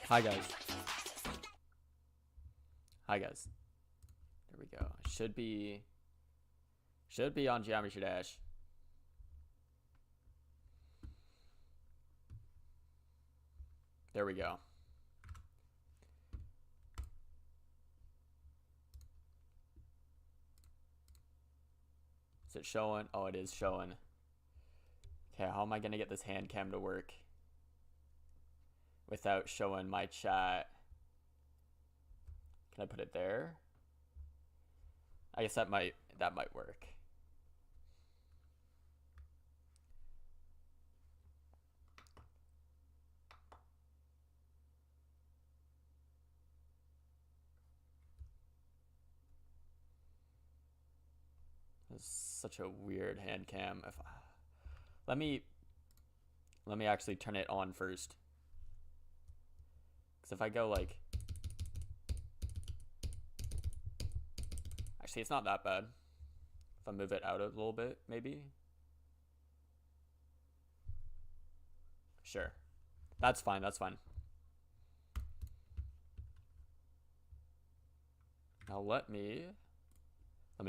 Hi guys. Hi guys. There we go. Should be on Geometry Dash. There we go. Is it showing? Oh, it is showing. Okay, how am I gonna get this hand cam to work without showing my chat? Can I put it there? I guess that might work. This is such a weird hand cam. Let me actually turn it on first. Because if I go like, actually it's not that bad. If I move it out a little bit, maybe. Sure. That's fine, that's fine. Now let me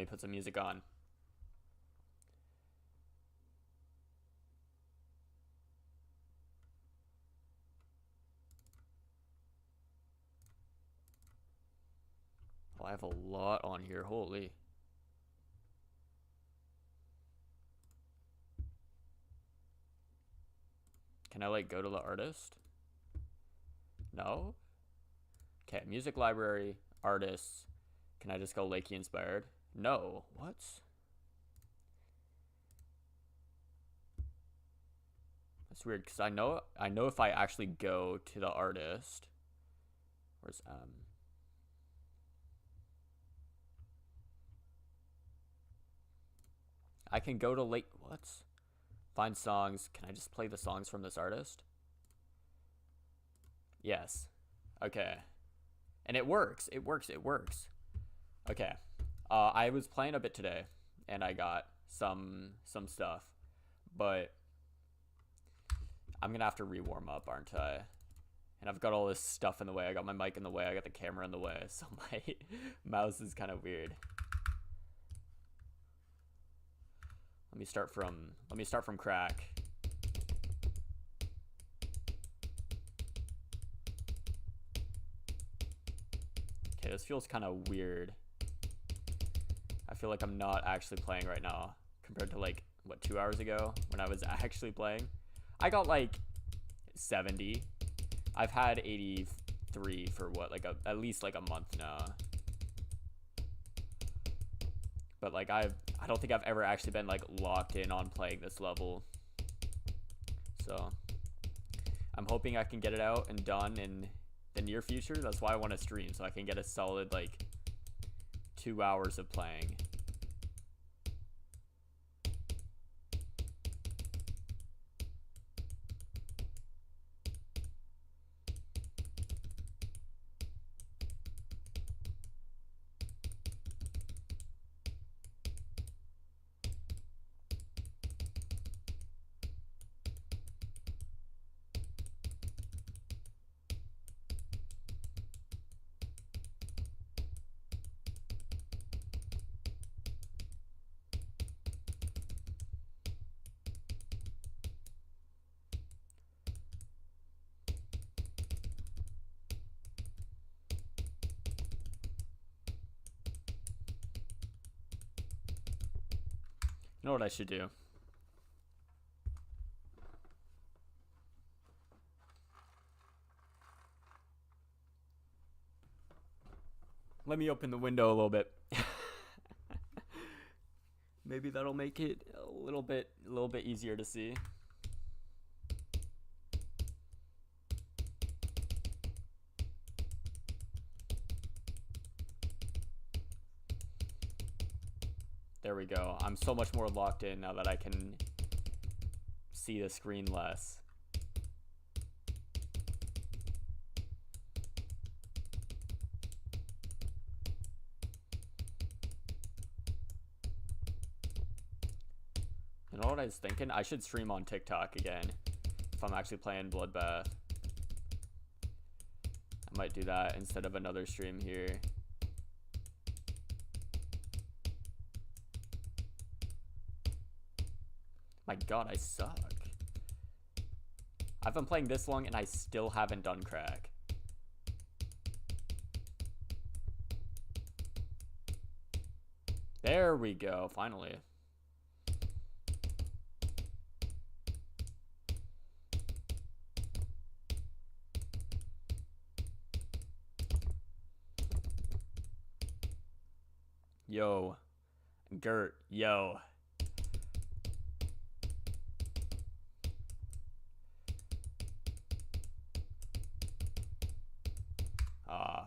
put some music on. Oh, I have a lot on here, holy. Can I like go to the artist? No? Okay, music library, artists. Can I just go Lakey inspired? No. What? That's weird because I know if I actually go to the artist. Where's I can go to what? Find songs. Can I just play the songs from this artist? Yes. Okay. And it works. It works. It works. Okay. I was playing a bit today, and I got some stuff, but I'm gonna have to rewarm up, aren't I? And I've got all this stuff in the way. I got my mic in the way. I got the camera in the way, so my mouse is kind of weird. Let me start from crack. Okay, this feels kind of weird. I feel like I'm not actually playing right now compared to like what 2 hours ago when I was actually playing. I got like 70. I've had 83 for what, like at least like a month now. But like I don't think I've ever actually been like locked in on playing this level. So I'm hoping I can get it out and done in the near future. That's why I want to stream, so I can get a solid like 2 hours of playing. You know what I should do? Let me open the window a little bit. Maybe that'll make it a little bit easier to see. There we go. I'm so much more locked in now that I can see the screen less. You know what I was thinking? I should stream on TikTok again if I'm actually playing Bloodbath. might do that instead of another stream here. My god, I suck. I've been playing this long and I still haven't done crack. There we go, finally. Yo. Gert, yo.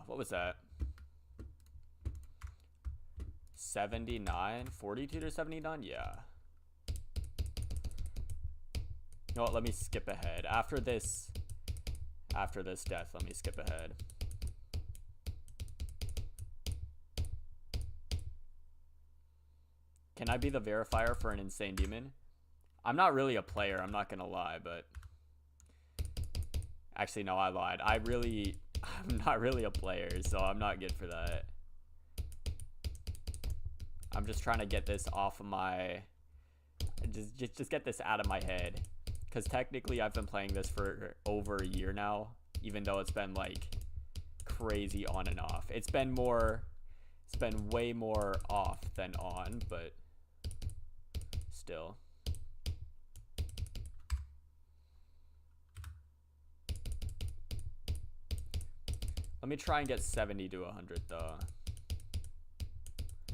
What was that? 79? 42 to 79? Yeah. You know what? Let me skip ahead. After this death, let me skip ahead. Can I be the verifier for an insane demon? I'm not really a player, I'm not gonna lie, but... Actually, no, I lied. I'm not really a player, so I'm not good for that. I'm just trying to get this off of my... Just get this out of my head. Because technically, I've been playing this for over a year now, even though it's been, like, crazy on and off. It's been way more off than on, but still. Let me try and get 70 to 100 though.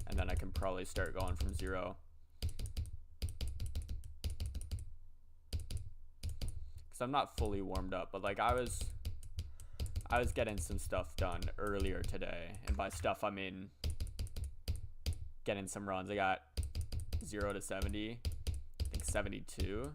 And then I can probably start going from 0. Cause I'm not fully warmed up, but like I was getting some stuff done earlier today. And by stuff I mean getting some runs. I got 0 to 70. I think 72.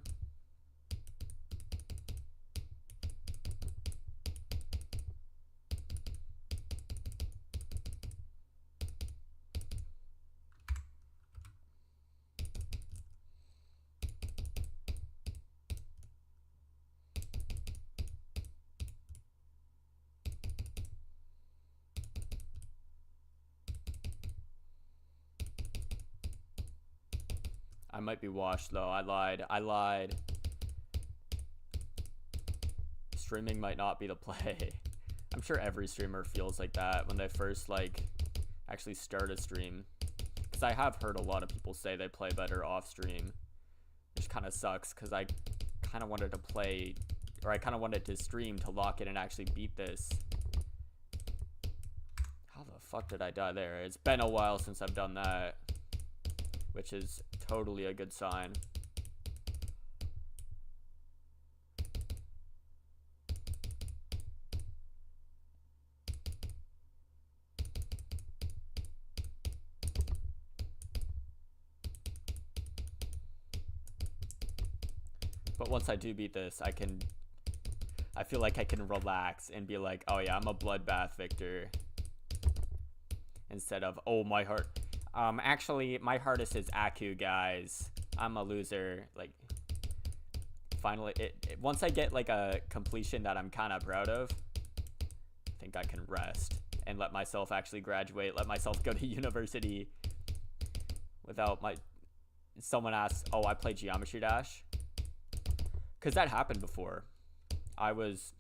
I might be washed though. I lied. Streaming might not be the play. I'm sure every streamer feels like that when they first like actually start a stream. Because I have heard a lot of people say they play better off stream. Which kind of sucks because I kind of wanted to play, or I kind of wanted to stream to lock in and actually beat this. How the fuck did I die there? It's been a while since I've done that. Which is totally a good sign. But once I do beat this, I feel like I can relax and be like, oh yeah, I'm a Bloodbath victor. Instead of, oh, my heart. Actually, my hardest is Aku, guys. I'm a loser. Like, finally, once I get like a completion that I'm kind of proud of, I think I can rest and let myself actually graduate. Let myself go to university without someone asks, oh, I play Geometry Dash. Because that happened before. I was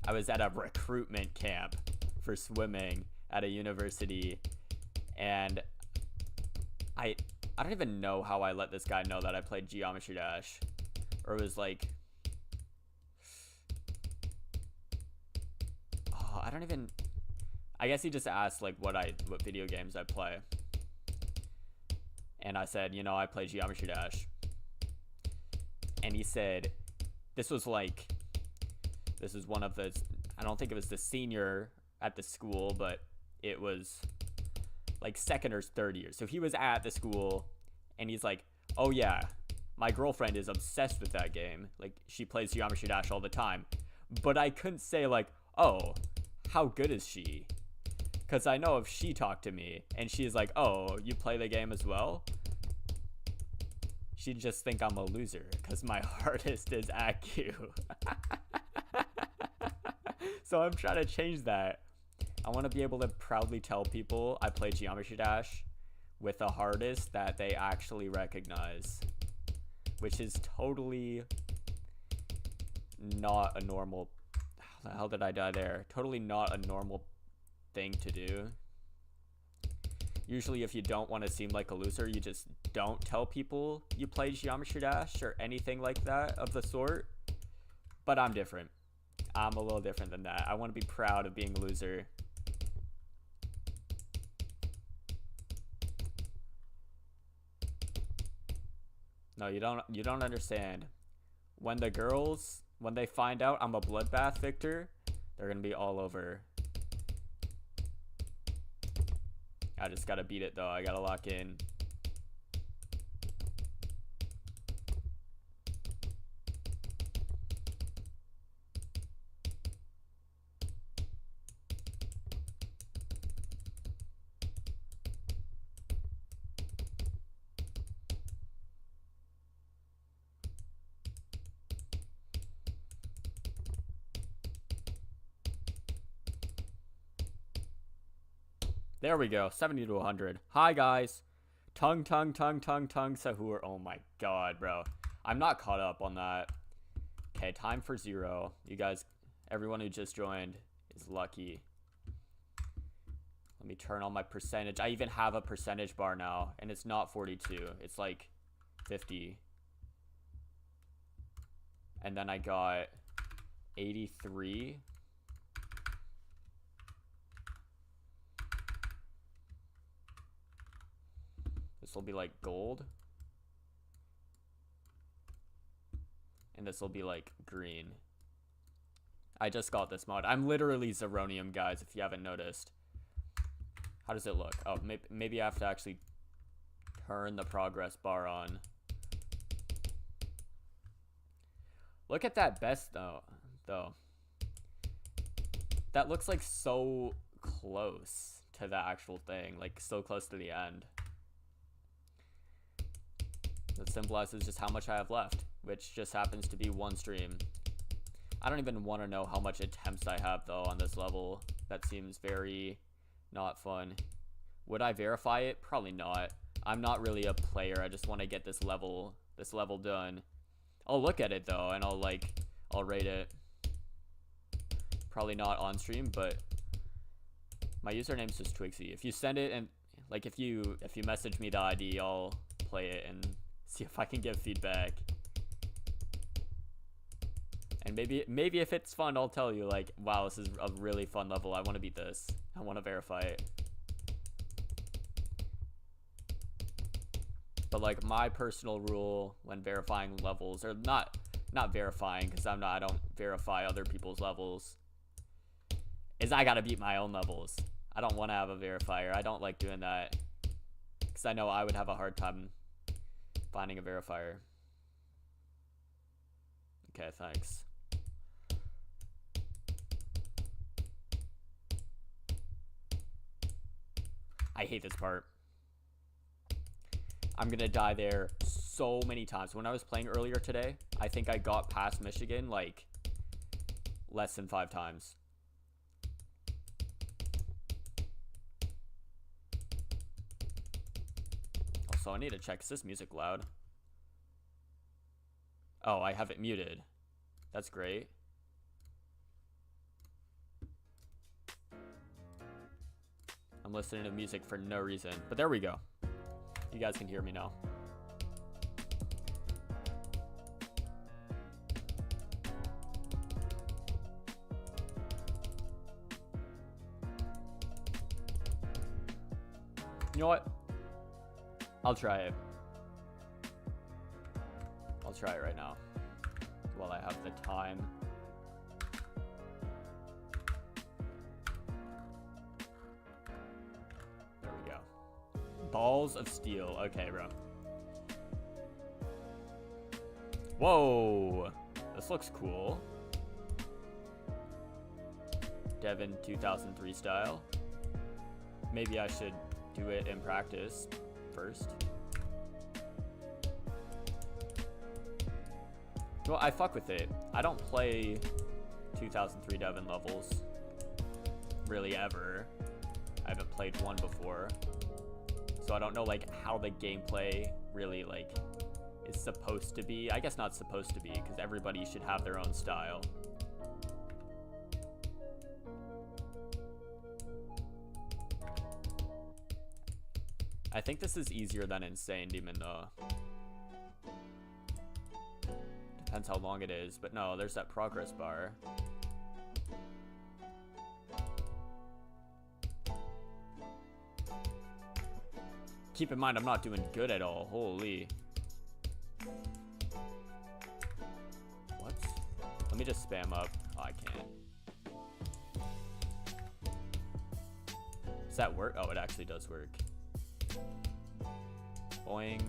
at a recruitment camp for swimming at a university. And I don't even know how I let this guy know that I played Geometry Dash. Or it was like... Oh, I don't even... I guess he just asked like what video games I play. And I said, you know, I play Geometry Dash. And he said, this was one of the... I don't think it was the senior at the school, but it was... like second or third year. So he was at the school and he's like, oh yeah, my girlfriend is obsessed with that game. Like she plays Geometry Dash all the time. But I couldn't say like, oh, how good is she? Because I know if she talked to me and she's like, oh, you play the game as well? She'd just think I'm a loser because my hardest is Aku. So I'm trying to change that. I want to be able to proudly tell people I play Geometry Dash with the hardest that they actually recognize, which is totally not a normal. How the hell did I die there? Totally not a normal thing to do. Usually if you don't want to seem like a loser, you just don't tell people you play Geometry Dash or anything like that of the sort. But I'm different. I'm a little different than that. I want to be proud of being a loser. No, you don't understand. When the girls, when they find out I'm a Bloodbath victor, they're gonna be all over. I just gotta beat it though. I gotta lock in. There we go. 70 to 100. Hi, guys. Tongue, Sahur. Oh, my God, bro. I'm not caught up on that. Okay, time for 0. You guys, everyone who just joined is lucky. Let me turn on my percentage. I even have a percentage bar now, and it's not 42. It's like 50. And then I got 83. This will be like gold. And this will be like green. I just got this mod. I'm literally Zeronium, guys, if you haven't noticed. How does it look? Oh, maybe I have to actually turn the progress bar on. Look at that best, though. That looks like so close to the actual thing. Like, so close to the end. That symbolizes just how much I have left, which just happens to be one stream. I don't even want to know how much attempts I have, though, on this level. That seems very not fun. Would I verify it? Probably not. I'm not really a player. I just want to get this level done. I'll look at it, though, and I'll rate it. Probably not on stream, but my username's just Twixy. If you send it and like if you message me the ID, I'll play it and see if I can give feedback. And maybe if it's fun, I'll tell you, like, wow, this is a really fun level. I want to beat this. I want to verify it. But like my personal rule when verifying levels, or not verifying, because I don't verify other people's levels, is I gotta beat my own levels. I don't want to have a verifier. I don't like doing that, because I know I would have a hard time finding a verifier. Okay, thanks. I hate this part. I'm gonna die there so many times. When I was playing earlier today, I think I got past Michigan like less than 5 times. Also, I need to check, is this music loud? Oh, I have it muted. That's great. I'm listening to music for no reason, but there we go. You guys can hear me now. You know what? I'll try it. I'll try it right now while I have the time. There we go. Balls of steel. Okay, bro. Whoa. This looks cool. Devin 2003 style. Maybe I should do it in practice first. Well, I fuck with it. I don't play 2003 Devon levels. Really ever. I haven't played one before. So I don't know like how the gameplay really like is supposed to be. I guess not supposed to be, because everybody should have their own style. I think this is easier than Insane Demon though. Depends how long it is, but no, there's that progress bar. Keep in mind, I'm not doing good at all. Holy. What? Let me just spam up. Oh, I can't. Does that work? Oh, it actually does work. Boing.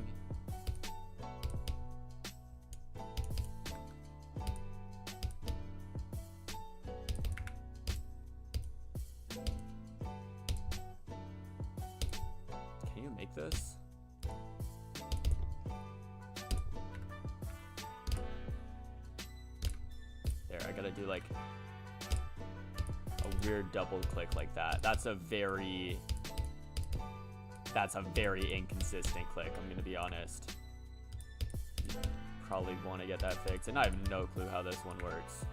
Can you make this? There, I gotta do like a weird double click like that. That's a very inconsistent click, I'm gonna be honest. Probably want to get that fixed, and I have no clue how this one works.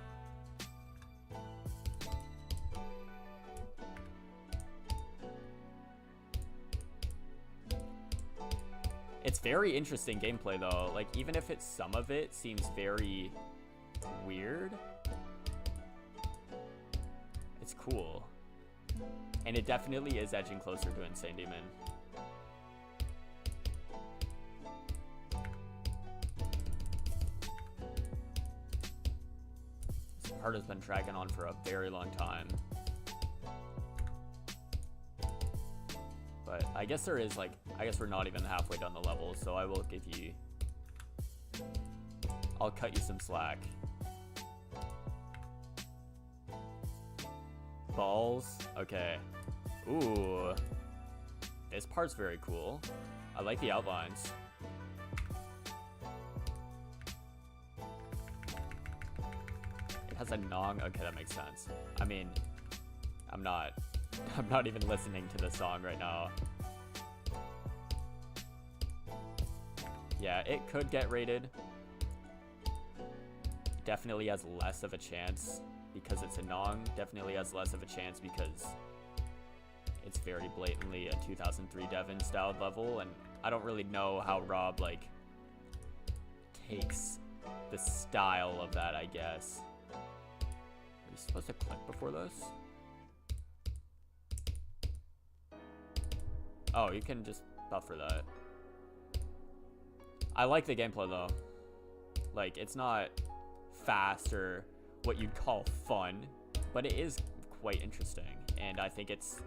It's very interesting gameplay though, like even if it's some of it seems very weird, it's cool. And it definitely is edging closer to Insane Demon. This part has been dragging on for a very long time. But I guess there is like, I guess we're not even halfway done the level, so I will give you, I'll cut you some slack. Balls, okay. Ooh, this part's very cool. I like the outlines. It has a nong, okay, that makes sense. I mean, I'm not even listening to the song right now. Yeah, it could get rated. Definitely has less of a chance because it's a nong. Definitely has less of a chance because it's very blatantly a 2003 Devon styled level, and I don't really know how Rob like takes the style of that, I guess. Are you supposed to click before this? Oh, you can just buffer that. I like the gameplay though. Like, it's not fast or what you'd call fun, but it is quite interesting. And I think it's,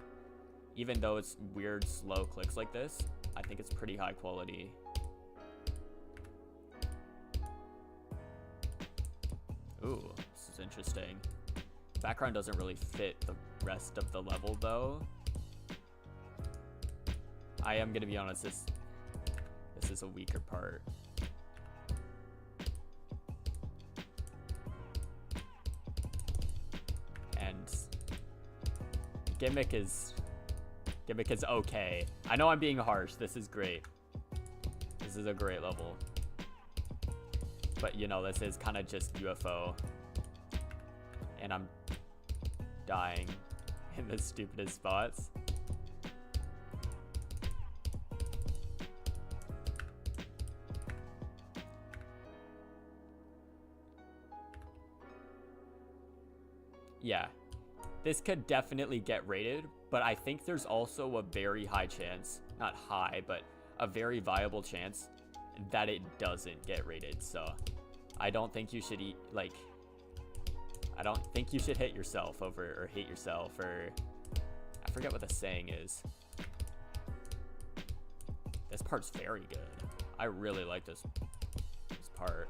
even though it's weird, slow clicks like this, I think it's pretty high quality. Ooh, this is interesting. The background doesn't really fit the rest of the level though. I am gonna be honest, this is a weaker part. And gimmick is okay. I know I'm being harsh. This is great. This is a great level. But you know, this is kind of just UFO. And I'm dying in the stupidest spots. Yeah, this could definitely get rated, but I think there's also a very high chance, not high, but a very viable chance that it doesn't get rated. So I don't think you should I don't think you should hit yourself over, or hate yourself, or I forget what the saying is. This part's very good. I really like this part.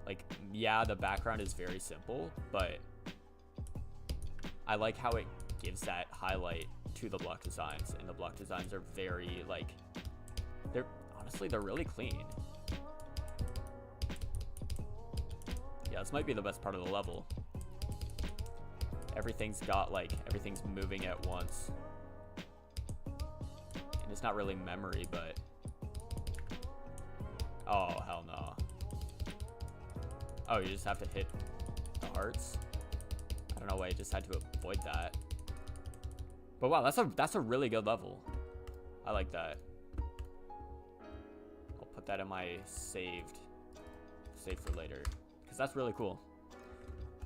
Like, yeah, the background is very simple, but I like how it gives that highlight to the block designs, and the block designs are very, like, honestly, they're really clean. Yeah, this might be the best part of the level. Everything's moving at once. And it's not really memory, but... Oh, hell no. Oh, you just have to hit the hearts? I don't know why I just had to avoid that. But wow, that's a really good level. I like that. I'll put that in my save for later, because that's really cool.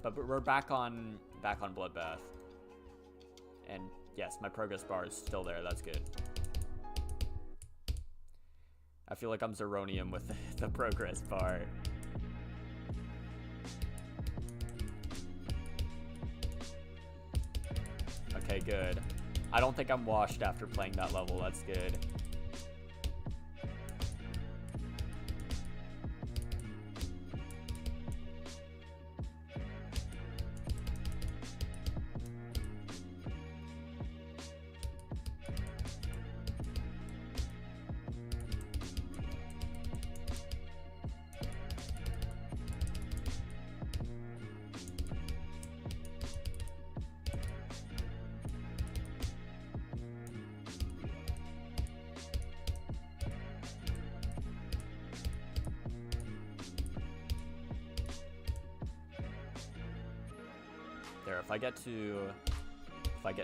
But we're back on Bloodbath. And yes, my progress bar is still there. That's good. I feel like I'm Zeronium with the progress bar. Okay, good. I don't think I'm washed after playing that level. That's good. There, if I get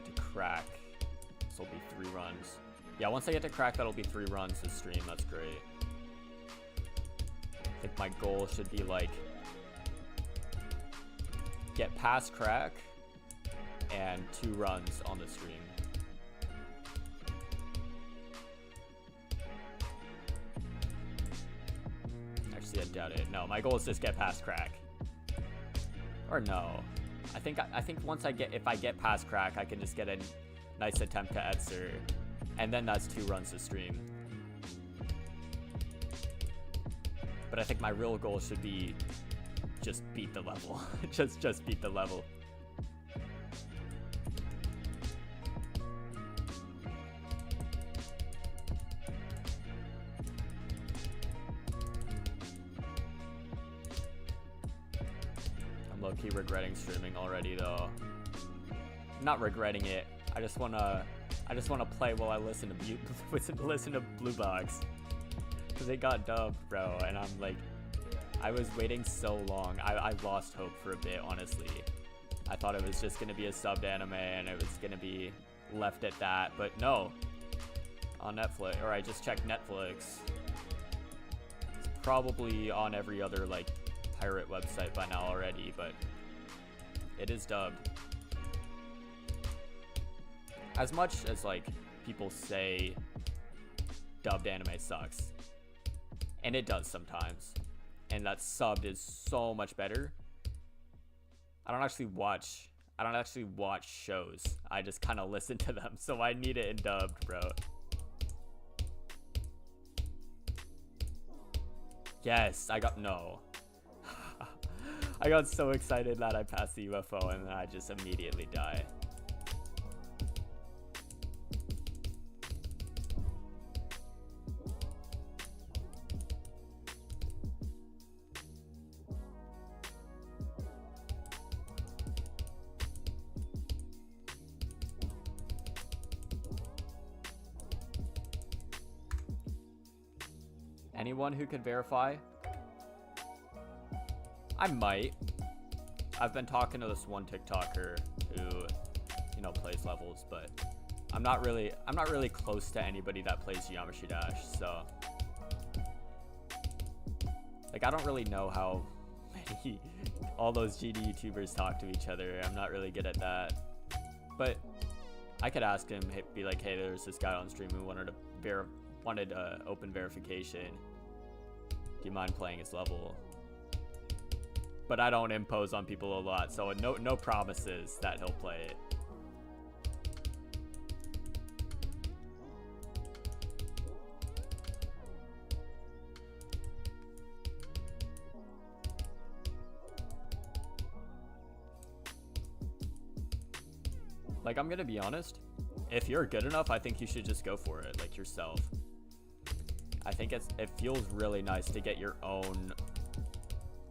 to crack, this will be 3 runs. Yeah, once I get to crack, that'll be 3 runs this stream. That's great. I think my goal should be like get past crack and 2 runs on the stream. Actually, I doubt it. No, my goal is just get past crack. Or no. I think once if I get past crack, I can just get a nice attempt to Etzer, and then that's 2 runs to stream. But I think my real goal should be just beat the level. just beat the level. Low-key regretting streaming already, though. Not regretting it. I just wanna play while I listen to Blue Box, because it got dubbed, bro. And I'm like, I was waiting so long. I lost hope for a bit, honestly. I thought it was just gonna be a subbed anime and it was gonna be left at that, but no. On Netflix, or I just checked Netflix. It's probably on every other like pirate website by now already, but it is dubbed. As much as like people say dubbed anime sucks, and it does sometimes, and that subbed is so much better. I don't actually watch shows. I just kind of listen to them, so I need it in dubbed, bro. Yes, I got so excited that I passed the UFO and then I just immediately die. Anyone who could verify? I might. I've been talking to this one TikToker who, you know, plays levels, but I'm not really close to anybody that plays Geometry Dash, so like I don't really know how many all those GD YouTubers talk to each other. I'm not really good at that. But I could ask him, be like, hey, there's this guy on stream who wanted open verification. Do you mind playing his level? But I don't impose on people a lot, so no promises that he'll play it. Like, I'm gonna be honest, if you're good enough, I think you should just go for it, like, yourself. I think it feels really nice to get your own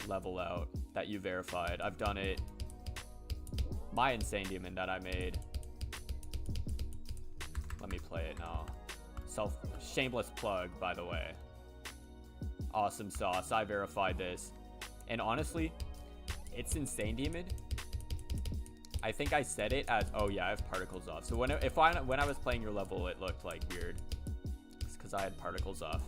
level out. that you verified. I've done it. My Insane Demon that I made. Let me play it now. Shameless plug, by the way. Awesome sauce. I verified this. And honestly, it's Insane Demon. I think I said it as, oh yeah, I have particles off. So when I was playing your level, it looked like weird. It's because I had particles off.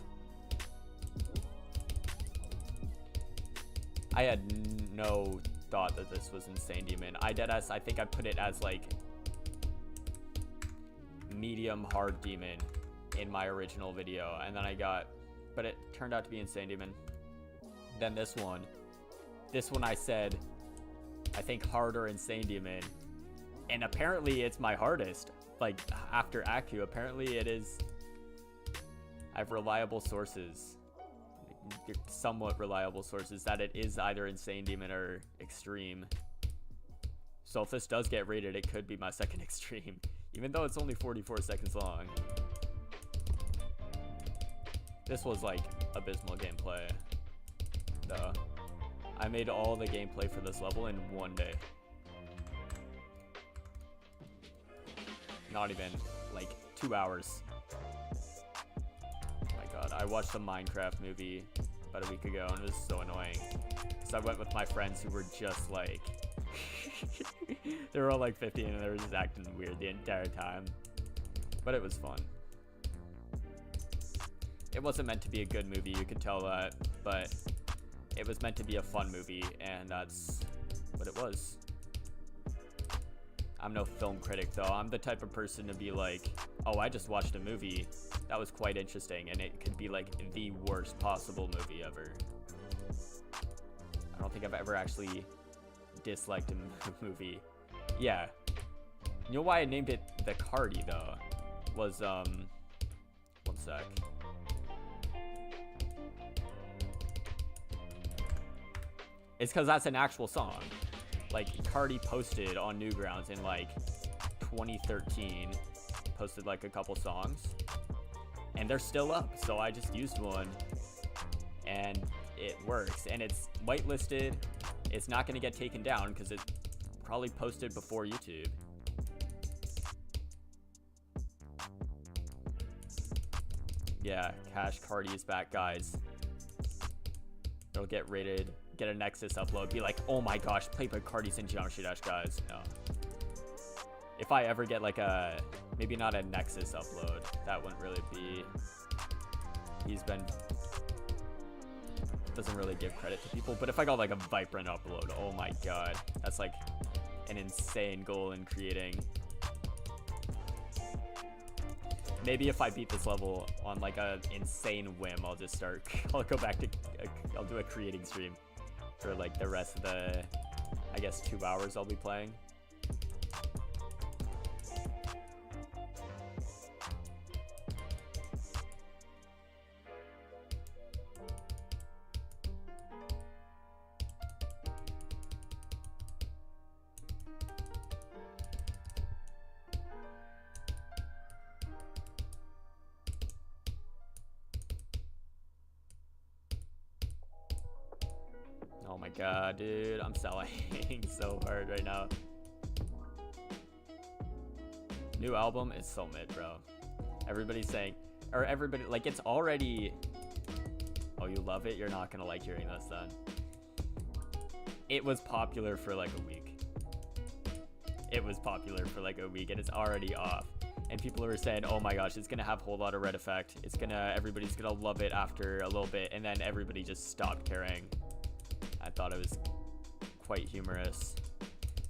I had no thought that this was Insane Demon. I think I put it as like medium hard demon in my original video, and then but it turned out to be Insane Demon. Then this one I said, I think harder Insane Demon, and apparently it's my hardest. Like after Aku, apparently it is. I have reliable sources, somewhat reliable sources, that it is either Insane Demon or Extreme. So if this does get rated, it could be my second Extreme, even though it's only 44 seconds long. This was like abysmal gameplay, though. I made all the gameplay for this level in one day. Not even like 2 hours. Oh my god, I watched the Minecraft movie about a week ago and it was so annoying. So I went with my friends who were just like, they were all like 15 and they were just acting weird the entire time. But it was fun. It wasn't meant to be a good movie, you could tell that, but it was meant to be a fun movie, and that's what it was. I'm no film critic though. I'm the type of person to be like, oh, I just watched a movie that was quite interesting, and it could be like the worst possible movie ever. I don't think I've ever actually disliked a movie. Yeah. You know why I named it the Cardi though? Was, one sec. It's because that's an actual song. Like, Cardi posted on Newgrounds in like 2013, posted like a couple songs, and they're still up. So I just used one, and it works. And it's whitelisted. It's not going to get taken down because it's probably posted before YouTube. Yeah, Cash Cardi is back, guys. It'll get rated. Get a Nexus upload, be like, oh my gosh, Playboy Cardi's in Geometry Dash, guys. No. If I ever get like a, maybe not a Nexus upload, that wouldn't really be, doesn't really give credit to people, but if I got like a Vibrant upload, oh my god, that's like an insane goal in creating. Maybe if I beat this level on like a insane whim, I'll just start, I'll go back to, I'll do a creating stream for like the rest of the, I guess, 2 hours I'll be playing. Oh my god, dude, I'm selling so hard right now. New album is so mid, bro. Everybody's saying, or everybody, like, it's already, oh, you love it? You're not gonna like hearing this then. It was popular for like a week. It was popular for like a week and it's already off. And people are saying, oh my gosh, it's gonna have a whole lot of red effect. It's gonna, everybody's gonna love it after a little bit, and then everybody just stopped caring. I thought it was quite humorous.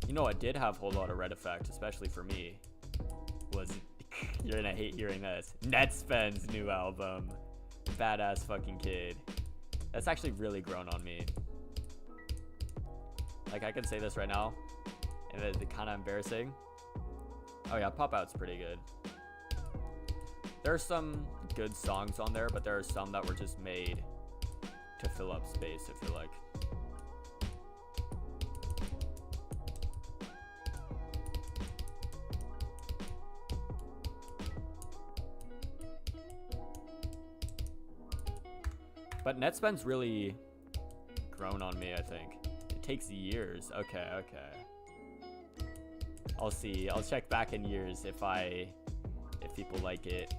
You know what did have a whole lot of red effect, especially for me, was, you're gonna hate hearing this, Netspen's new album. Badass fucking kid. That's actually really grown on me. Like, I can say this right now, and it's kind of embarrassing. Oh yeah, Pop Out's pretty good. There's some good songs on there, but there are some that were just made to fill up space, I feel like. But Netspen's really grown on me, I think. It takes years. Okay, okay. I'll see. I'll check back in years if people like it.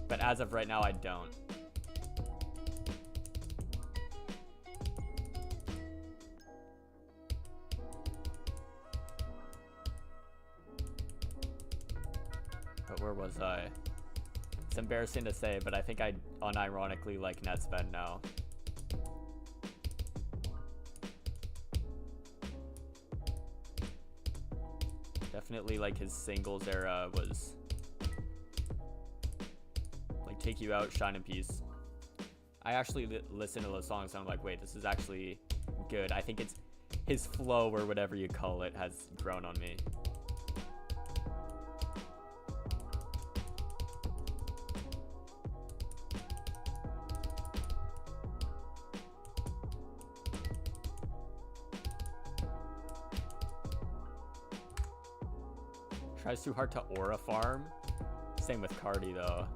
But as of right now, I don't. But where was I? It's embarrassing to say, but I think I unironically like Netspend now. Definitely like his singles era was like Take You Out, Shine in Peace. I actually listen to those songs and I'm like, wait, this is actually good. I think it's his flow or whatever you call it has grown on me. Tries too hard to aura farm. Same with Cardi though.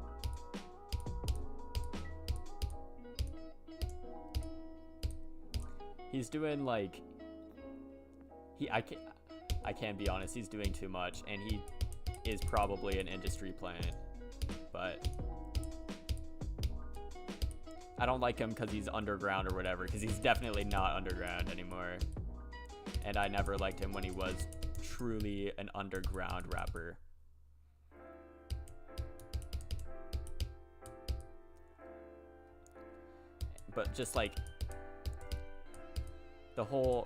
He's doing like I can't be honest, he's doing too much and he is probably an industry plant. But I don't like him because he's underground or whatever, because he's definitely not underground anymore. And I never liked him when he was truly an underground rapper. But just like the whole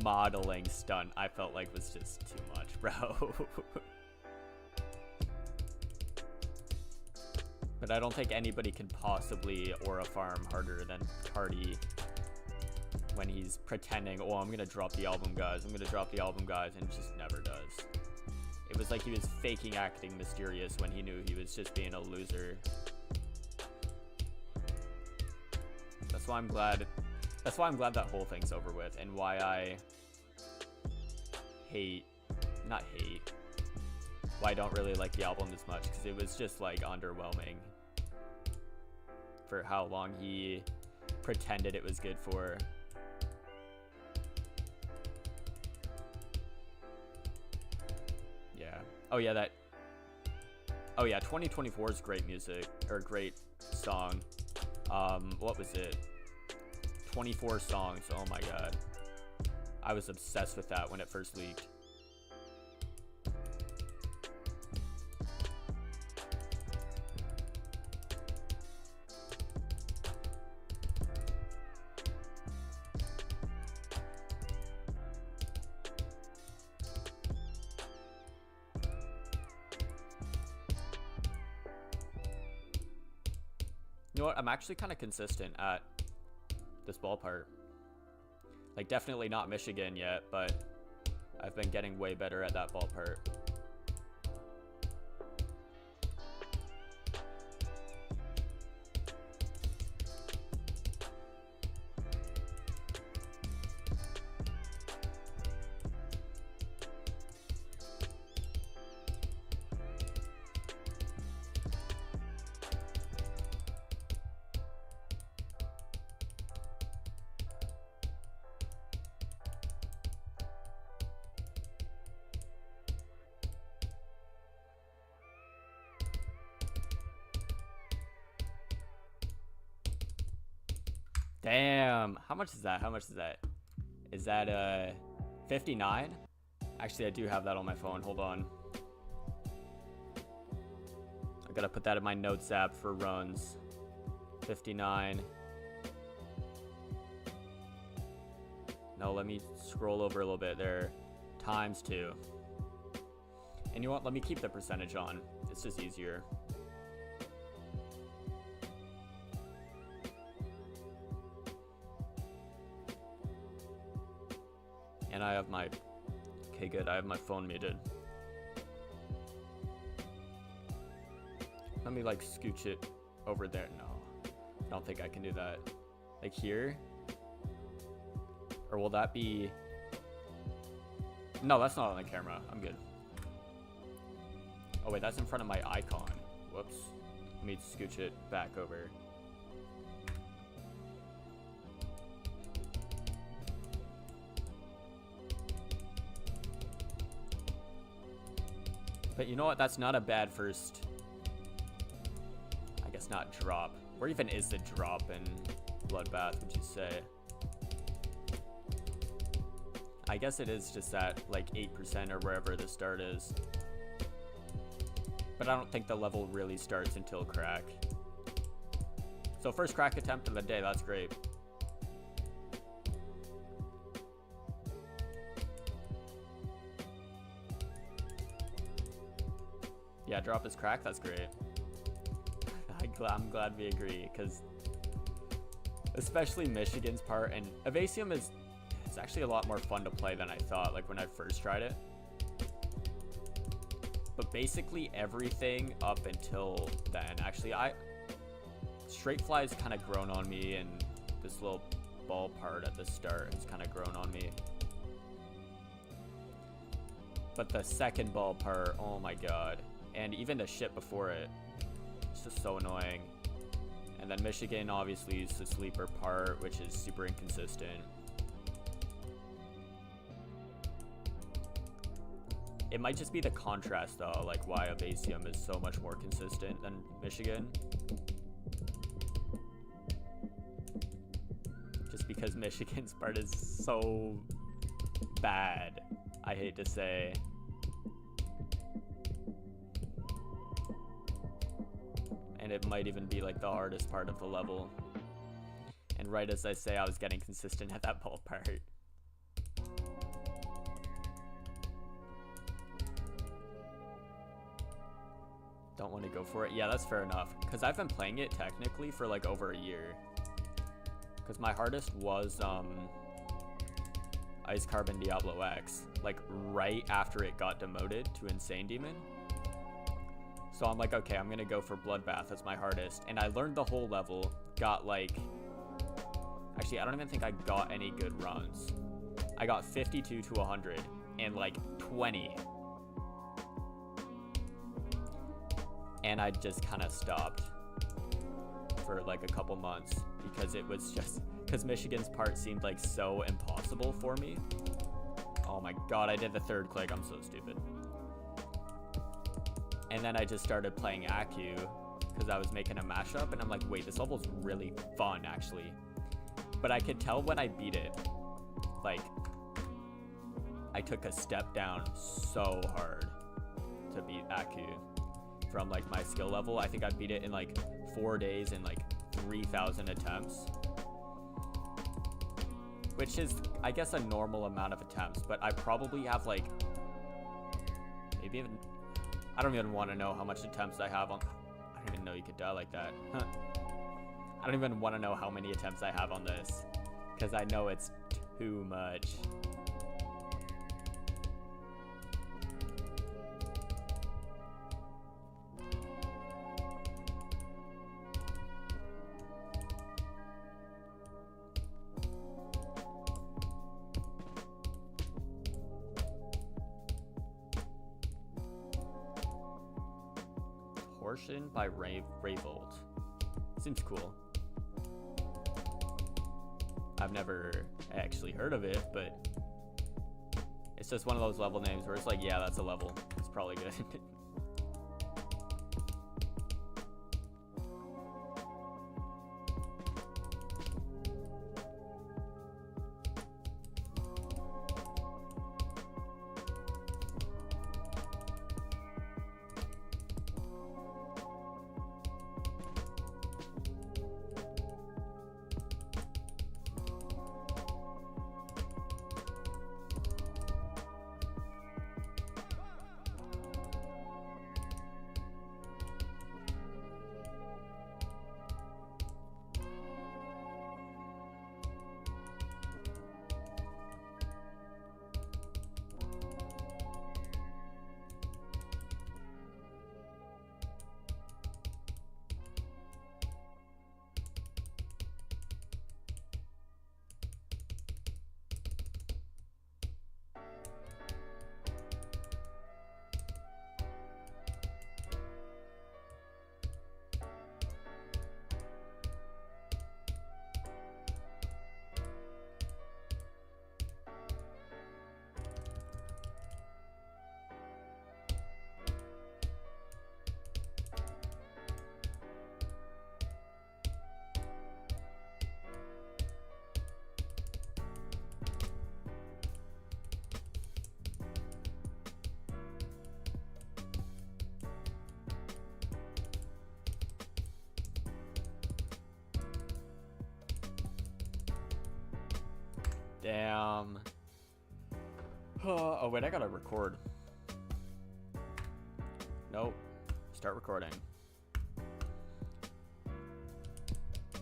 modeling stunt, I felt like was just too much, bro. But I don't think anybody can possibly aura farm harder than Cardi when he's pretending, oh, I'm gonna drop the album, guys, I'm gonna drop the album, guys, and just never does. It was like he was faking acting mysterious when he knew he was just being a loser. That's why I'm glad that whole thing's over with, and why I why I don't really like the album as much, because it was just like underwhelming for how long he pretended it was good for. Yeah. Oh yeah, 2024 is great music, or great song. What was it? 24 songs. Oh my god. I was obsessed with that when it first leaked. You know what? I'm actually kind of consistent at this ballpark. Like, definitely not Michigan yet, but I've been getting way better at that ballpark. Damn, how much is that? How much is that? Is that 59? Actually, I do have that on my phone. Hold on. I gotta put that in my notes app for runs. 59. No, let me scroll over a little bit there. Times 2. And you know what? Let me keep the percentage on. It's just easier. And I have my... Okay, good. I have my phone muted. Let me, like, scooch it over there. No. I don't think I can do that. Like, here? Or will that be... No, that's not on the camera. I'm good. Oh, wait. That's in front of my icon. Whoops. Let me scooch it back over. But you know what? That's not a bad first... I guess not drop. Where even is the drop in Bloodbath, would you say? I guess it is just at like 8% or wherever the start is. But I don't think the level really starts until crack. So first crack attempt of the day, that's great. Yeah, drop is crack, that's great. I'm glad we agree, because especially Michigan's part, and Evasium is it's actually a lot more fun to play than I thought, like when I first tried it. But basically everything up until then, actually, Straight Fly's kind of grown on me, and this little ball part at the start has kind of grown on me. But the second ball part, oh my god. And even the shit before it, it's just so annoying. And then Michigan obviously is the sleeper part, which is super inconsistent. It might just be the contrast though, like why Evasium is so much more consistent than Michigan. Just because Michigan's part is so bad, I hate to say. And it might even be like the hardest part of the level. And right as I say, I was getting consistent at that ball part. Don't want to go for it. Yeah, that's fair enough. Because I've been playing it technically for like over a year. Because my hardest was Ice Carbon Diablo X. Like right after it got demoted to Insane Demon. So I'm like, okay, I'm going to go for Bloodbath as my hardest. And I learned the whole level. Got like... Actually, I don't even think I got any good runs. I got 52 to 100 and like 20. And I just kind of stopped for like a couple months because it was just... Because Michigan's part seemed like so impossible for me. Oh my god, I did the third click. I'm so stupid. And then I just started playing Aku because I was making a mashup, and I'm like, wait, this level's really fun, actually. But I could tell when I beat it, like, I took a step down so hard to beat Aku from, like, my skill level. I think I beat it in, like, 4 days and, like, 3,000 attempts. Which is, I guess, a normal amount of attempts, but I probably have, like, maybe even... I don't even want to know how much attempts I have on... I don't even know you could die like that. Huh. I don't even want to know how many attempts I have on this. Because I know it's too much. Portion by Rayvolt. Seems cool. I've never actually heard of it, but it's just one of those level names where it's like, yeah, that's a level. It's probably good. Damn. Oh, wait, I gotta record. Nope. Start recording.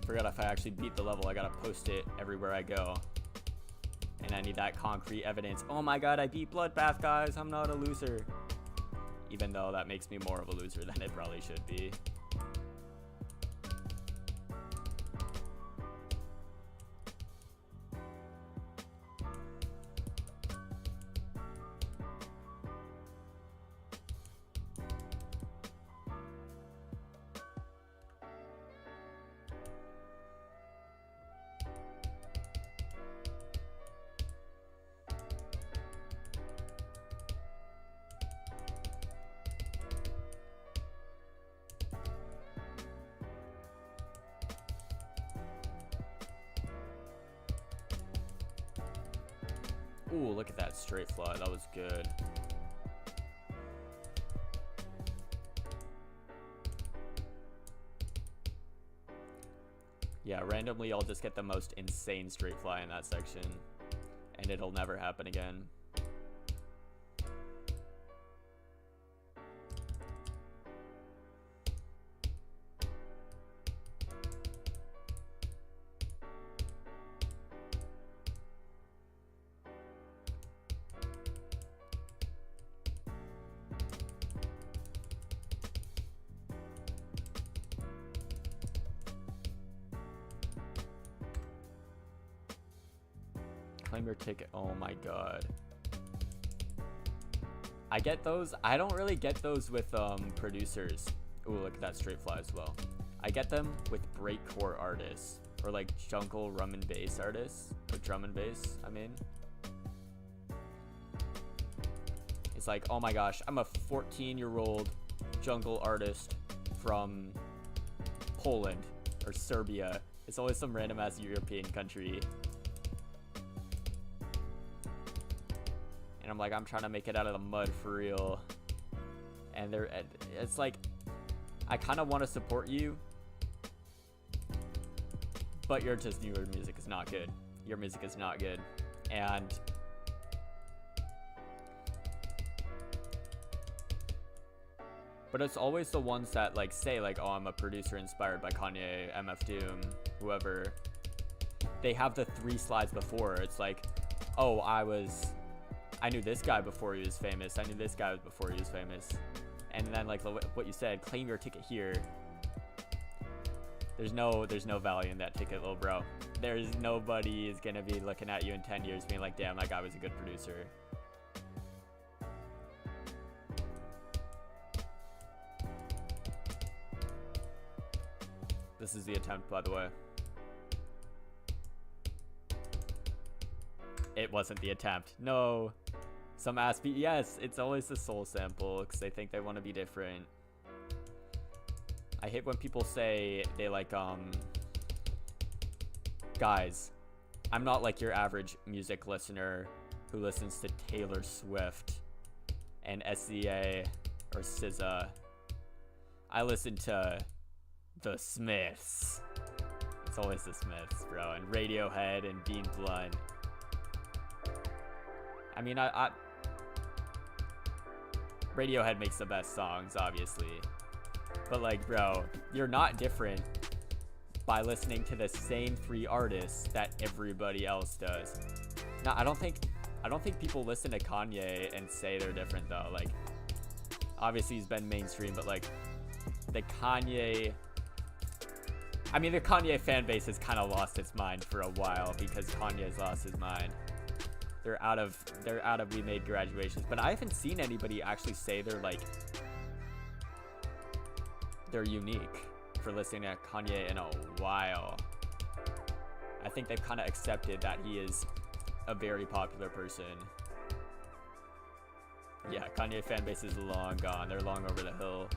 Forgot if I actually beat the level, I gotta post it everywhere I go. And I need that concrete evidence. Oh my god, I beat Bloodbath, guys. I'm not a loser. Even though that makes me more of a loser than it probably should be. Ooh, look at that straight fly. That was good. Yeah, randomly I'll just get the most insane straight fly in that section. And it'll never happen again. Claim your ticket. Oh my god. I get those. I don't really get those with producers. Ooh, look at that straight fly as well. I get them with breakcore artists or like jungle drum and bass artists, or drum and bass, I mean. It's like, oh my gosh, I'm a 14-year-old jungle artist from Poland or Serbia. It's always some random ass European country. And I'm like, I'm trying to make it out of the mud for real. And it's like, I kind of want to support you, but your music is not good. Your music is not good. And but it's always the ones that like say like, oh, I'm a producer inspired by Kanye, MF Doom, whoever. They have the 3 slides before. It's like, oh, I knew this guy before he was famous. I knew this guy before he was famous. And then like what you said, claim your ticket here. There's no value in that ticket, little bro. There's nobody is gonna be looking at you in 10 years being like, damn, that guy was a good producer. This is the attempt, by the way. It wasn't the attempt. No. Some ass beat. Yes, it's always the soul sample because they think they want to be different. I hate when people say they like, guys, I'm not like your average music listener who listens to Taylor Swift and SZA or SZA. I listen to the Smiths. It's always the Smiths, bro. And Radiohead and Bean Blunt. I mean, Radiohead makes the best songs, obviously. But like, bro, you're not different by listening to the same 3 artists that everybody else does. Now, I don't think people listen to Kanye and say they're different though. Like, obviously he's been mainstream, but like the Kanye fan base has kind of lost its mind for a while because Kanye's lost his mind. They're out of we made graduations, but I haven't seen anybody actually say they're unique for listening to Kanye in a while. I think they've kind of accepted that he is a very popular person. Yeah, Kanye fan base is long gone. They're long over the hill.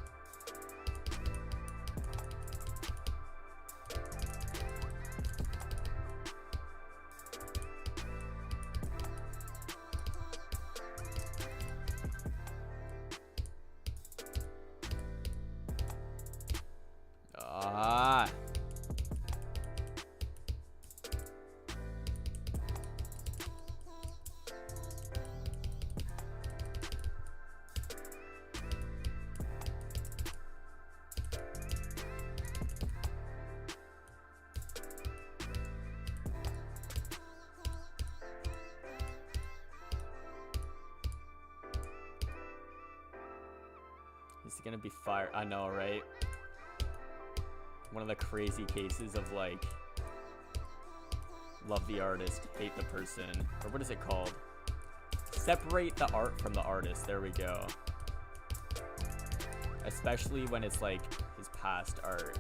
Is he gonna be fired? I know, right? One of the crazy cases of like love the artist, hate the person, or what is it called? Separate the art from the artist. There we go. Especially when it's like his past art.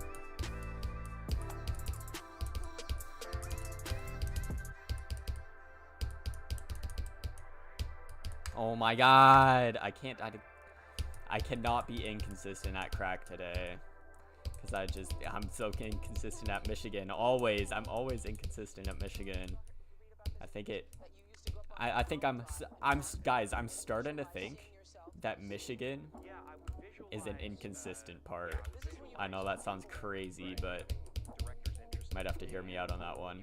Oh my god, I cannot be inconsistent at crack today. Because I'm so inconsistent at Michigan. Always, I'm always inconsistent at Michigan. Guys, I'm starting to think that Michigan is an inconsistent part. I know that sounds crazy, but might have to hear me out on that one.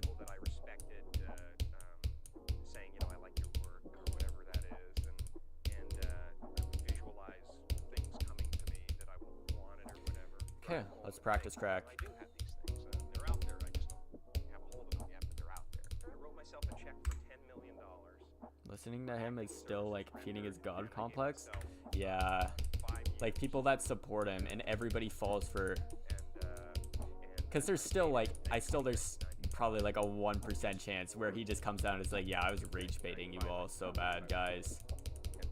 Okay, let's practice crack. They're out there. I just don't have a hold of them yet, but they're out there. I wrote myself a check for $10 million. Listening to him is still like feeding his god complex. Yeah, like people that support him and everybody falls for. Because there's still like, there's probably like a 1% chance where he just comes down and is like, yeah, I was rage baiting you all so bad, guys,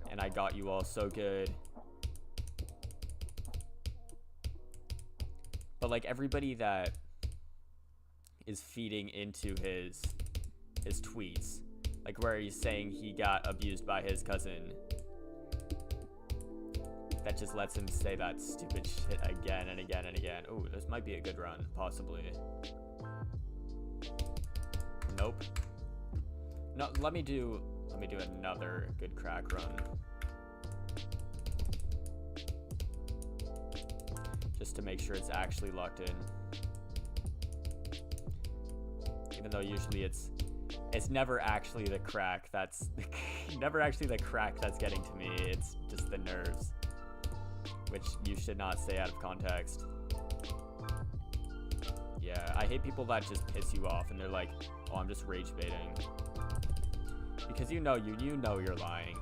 and I got you all so good. But like everybody that is feeding into his tweets, like where he's saying he got abused by his cousin, that just lets him say that stupid shit again and again and again. Ooh, this might be a good run, possibly. Nope. No, let me do another good crack run. Just to make sure it's actually locked in. Even though usually it's never actually the crack that's never actually the crack that's getting to me. It's just the nerves, which you should not say out of context. Yeah, I hate people that just piss you off and they're like, "Oh, I'm just rage baiting," because you know you're lying.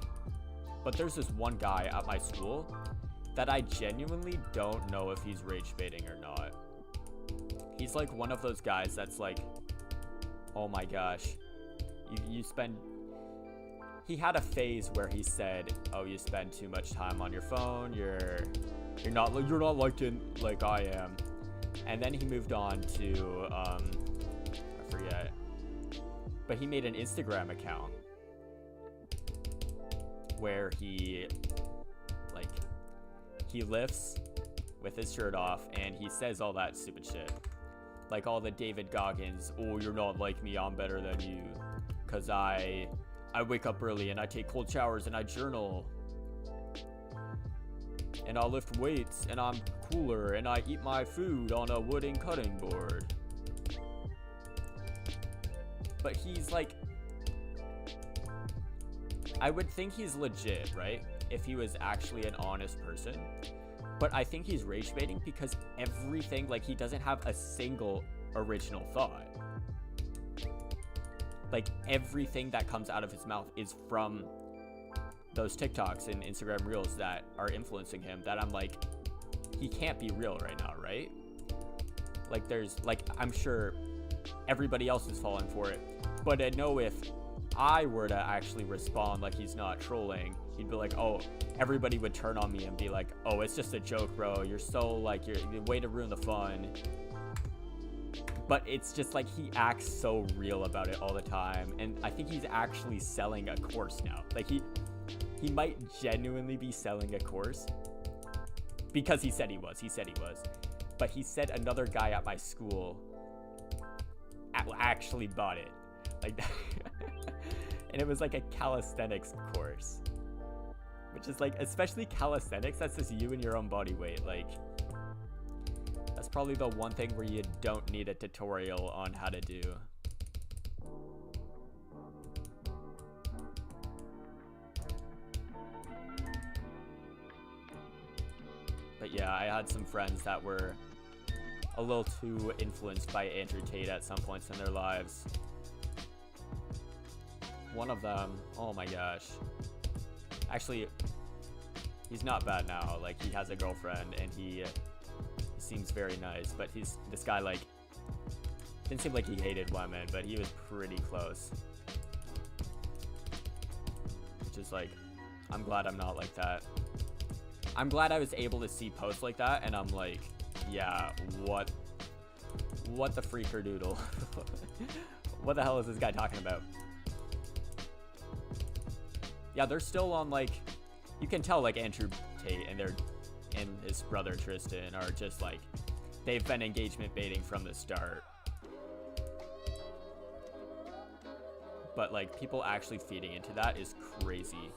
But there's this one guy at my school that I genuinely don't know if he's rage baiting or not. He's like one of those guys that's like, oh my gosh, you spend. He had a phase where he said, oh, you spend too much time on your phone. You're not like I am. And then he moved on to I forget, but he made an Instagram account where he lifts with his shirt off and he says all that stupid shit. Like all the David Goggins, oh, you're not like me, I'm better than you. Cause I wake up early and I take cold showers and I journal. And I lift weights and I'm cooler and I eat my food on a wooden cutting board. But he's like, I would think he's legit, right? If he was actually an honest person. But I think he's rage baiting because everything, like, he doesn't have a single original thought. Like, everything that comes out of his mouth is from those TikToks and Instagram Reels that are influencing him, that I'm like, he can't be real right now, right? Like, there's, like, I'm sure everybody else is falling for it. But I know if I were to actually respond like he's not trolling, he'd be like, oh, everybody would turn on me and be like, oh, it's just a joke, bro. You're so, like, you're way to ruin the fun. But it's just like he acts so real about it all the time. And I think he's actually selling a course now. Like, he might genuinely be selling a course because he said he was. But he said another guy at my school actually bought it. Like that. And it was like a calisthenics course, which is like, especially calisthenics, that's just you and your own body weight. Like, that's probably the one thing where you don't need a tutorial on how to do. But yeah, I had some friends that were a little too influenced by Andrew Tate at some points in their lives. One of them, oh my gosh. Actually, He's not bad now. Like, he has a girlfriend, and he seems very nice. But this guy, like, didn't seem like he hated women, but he was pretty close. Which is like, I'm glad I'm not like that. I'm glad I was able to see posts like that, and I'm like, yeah, what the freaker doodle? What the hell is this guy talking about? Yeah, they're still on, like, you can tell, like, Andrew Tate and his brother Tristan are just like, they've been engagement baiting from the start. But, like, people actually feeding into that is crazy.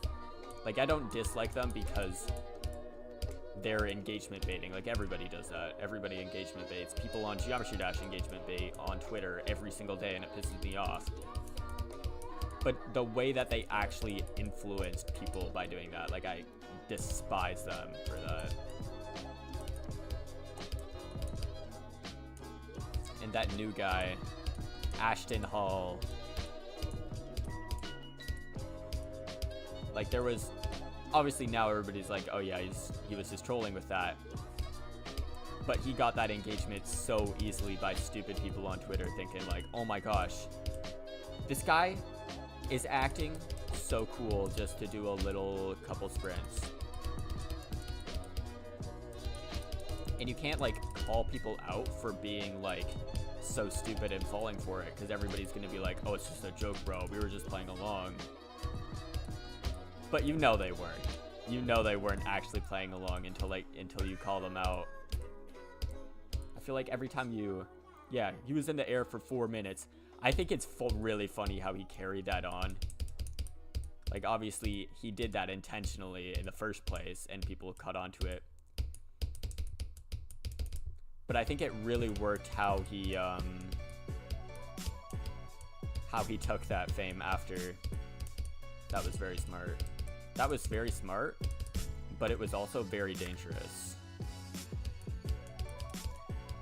Like, I don't dislike them because they're engagement baiting. Like, everybody does that. Everybody engagement baits. People on Geometry Dash engagement bait on Twitter every single day, and it pisses me off. But the way that they actually influenced people by doing that, like, I despise them for that. And that new guy, Ashton Hall. Like, there was, obviously now everybody's like, oh yeah, he was just trolling with that. But he got that engagement so easily by stupid people on Twitter thinking like, oh my gosh, this guy is acting so cool just to do a little couple sprints. And you can't, like, call people out for being, like, so stupid and falling for it, because everybody's gonna be like, oh, it's just a joke, bro, we were just playing along. But you know they weren't. You know they weren't actually playing along until you call them out. I feel like every time yeah, he was in the air for 4 minutes. I think it's really funny how he carried that on. Like, obviously, he did that intentionally in the first place, and people caught on to it. But I think it really worked how he took that fame after. That was very smart. That was very smart, but it was also very dangerous.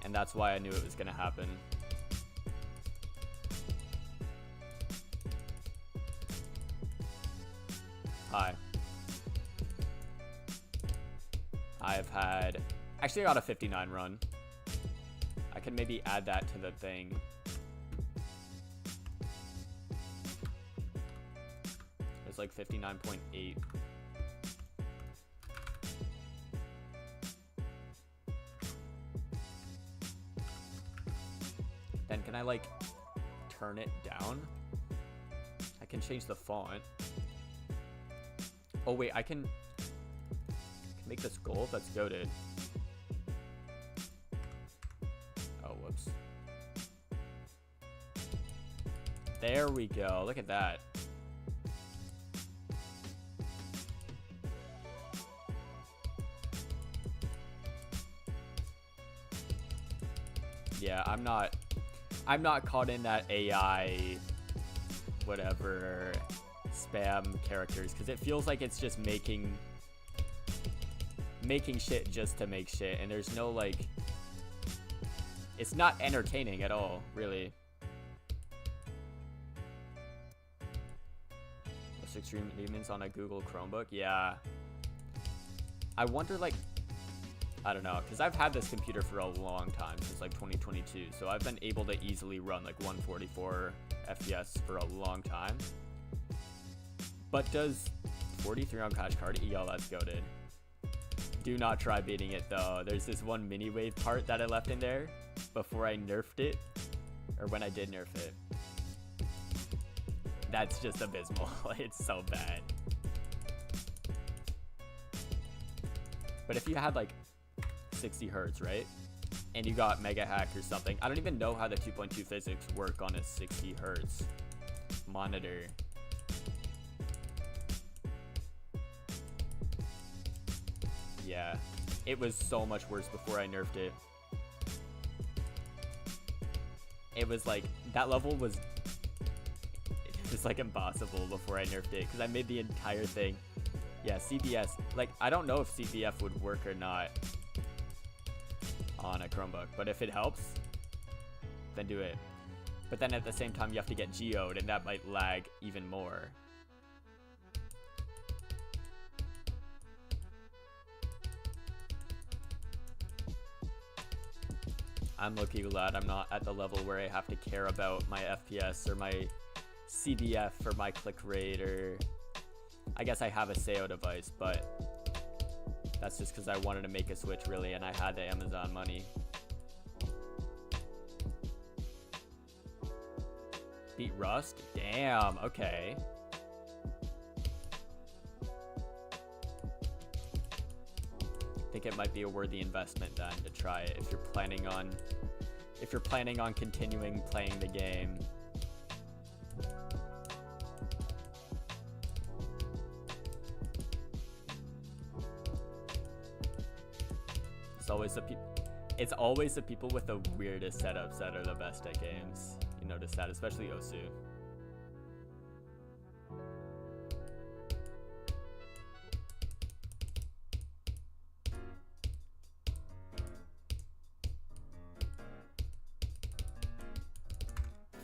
And that's why I knew it was going to happen. Hi. I've had... Actually, I got a 59 run. I can maybe add that to the thing. It's like 59.8. Then can I, like, turn it down? I can change the font. Oh wait, I can make this gold? That's goated. Oh, whoops. There we go. Look at that. Yeah, I'm not caught in that AI whatever spam characters, because it feels like it's just making shit just to make shit, and there's no, like, it's not entertaining at all, really. Most extreme demons on a Google Chromebook? Yeah. I wonder, like, I don't know, because I've had this computer for a long time, since like 2022, so I've been able to easily run like 144 FPS for a long time. But does 43 on Cash Card? Yo, that's goated. Do not try beating it though. There's this one mini wave part that I left in there before I nerfed it, or when I did nerf it. That's just abysmal. It's so bad. But if you had like 60 hertz, right? And you got mega hack or something. I don't even know how the 2.2 physics work on a 60 hertz monitor. Yeah, it was so much worse before I nerfed it. It was like, that level was just like impossible before I nerfed it, because I made the entire thing. Yeah, CBS, like, I don't know if CBF would work or not on a Chromebook, but if it helps, then do it. But then at the same time, you have to get geoed, and that might lag even more. I'm low-key glad I'm not at the level where I have to care about my FPS or my CBF or my click rate, or I guess I have a SEO device, but that's just because I wanted to make a switch really and I had the Amazon money. Beat Rust? Damn, okay. I think it might be a worthy investment then to try it if you're planning on continuing playing the game. It's always the people with the weirdest setups that are the best at games. You notice that, especially Osu.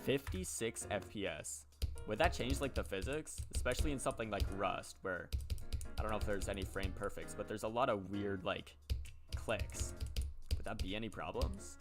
$56 FPS. Would that change like the physics? Especially in something like Rust, where I don't know if there's any frame perfects, but there's a lot of weird like clicks. Would that be any problems?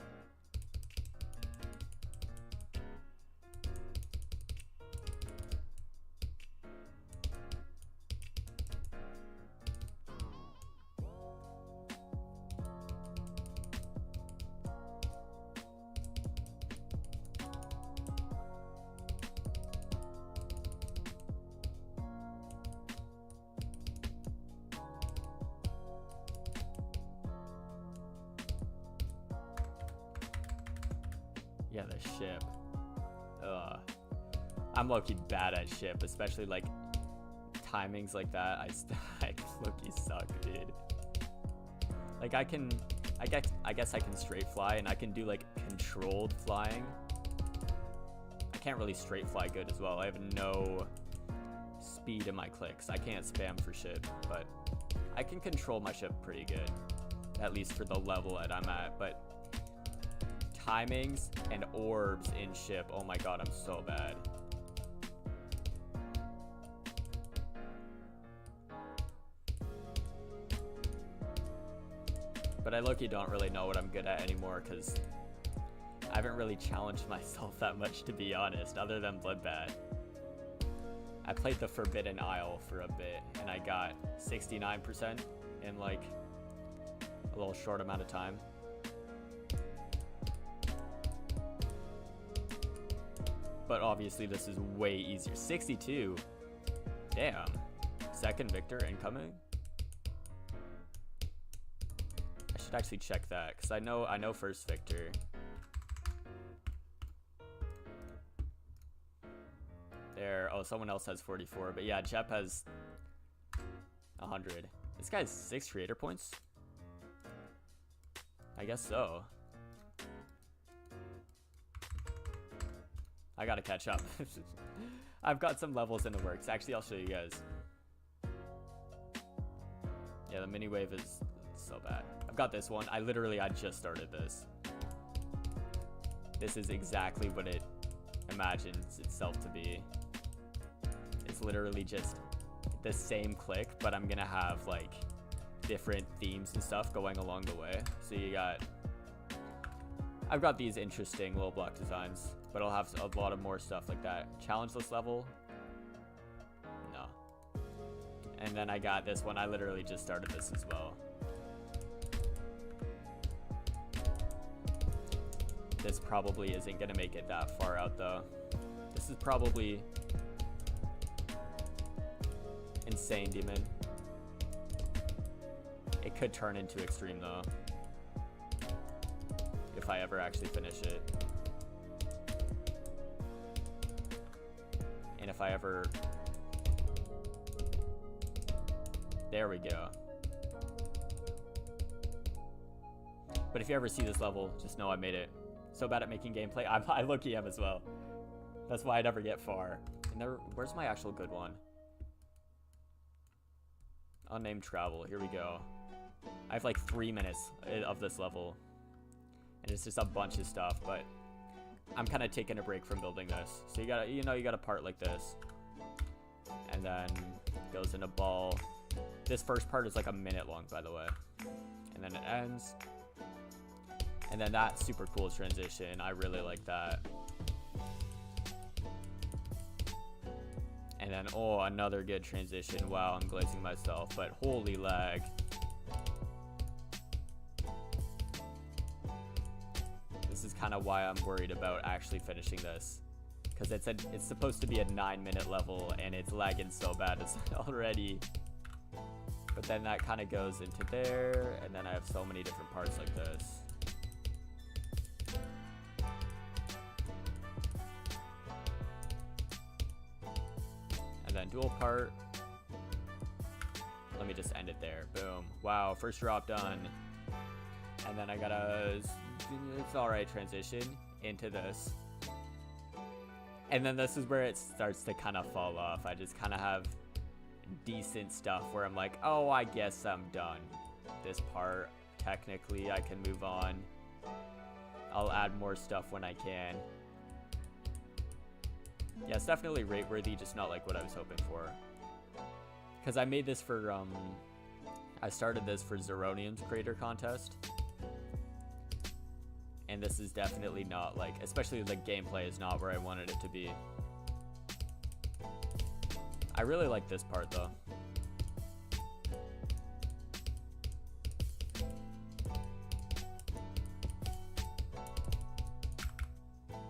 Yeah, the ship. Ugh. I'm low-key bad at ship, especially like timings like that. I low-key suck, dude. Like I guess I can straight fly and I can do like controlled flying. I can't really straight fly good as well. I have no speed in my clicks. I can't spam for ship, but I can control my ship pretty good, at least for the level that I'm at. But timings and orbs in ship, oh my god, I'm so bad. But I low-key don't really know what I'm good at anymore because I haven't really challenged myself that much, to be honest, other than Bloodbath. I played the Forbidden Isle for a bit and I got 69% in like a little short amount of time. But obviously this is way easier. 62. Damn. Second Victor incoming. I should actually check that because I know first Victor. There. Oh, someone else has 44. But yeah, Jep has 100. This guy has 6 creator points. I guess so. I gotta catch up. I've got some levels in the works. Actually, I'll show you guys. Yeah, the mini wave is so bad. I've got this one. I just started this. This is exactly what it imagines itself to be. It's literally just the same click, but I'm gonna have like different themes and stuff going along the way. So I've got these interesting little block designs, but I'll have a lot of more stuff like that. Challengeless level? No. And then I got this one. I literally just started this as well. This probably isn't gonna make it that far out though. This is probably insane demon. It could turn into extreme though, if I ever actually finish it. And if I ever... There we go. But if you ever see this level, just know I made it. So bad at making gameplay. I low-key am as well. That's why I never get far. And where's my actual good one? Unnamed travel. Here we go. I have like 3 minutes of this level. And it's just a bunch of stuff, but I'm kind of taking a break from building this. So you gotta part like this. And then goes in a ball. This first part is like a minute long, by the way. And then it ends. And then that super cool transition, I really like that. And then, oh, another good transition. Wow, I'm glazing myself, but holy lag. This is kind of why I'm worried about actually finishing this. Because it's supposed to be a 9-minute level, and it's lagging so bad already. But then that kind of goes into there, and then I have so many different parts like this. And then dual part. Let me just end it there. Boom. Wow, first drop done. And then I gotta, it's alright, transition into this. And then this is where it starts to kind of fall off. I just kind of have decent stuff where I'm like, oh, I guess I'm done. This part, technically, I can move on. I'll add more stuff when I can. Yeah, it's definitely rate worthy, just not like what I was hoping for. Because I made this for, I started this for Zeronium's creator contest. And this is definitely not like, especially the gameplay is not where I wanted it to be. I really like this part though.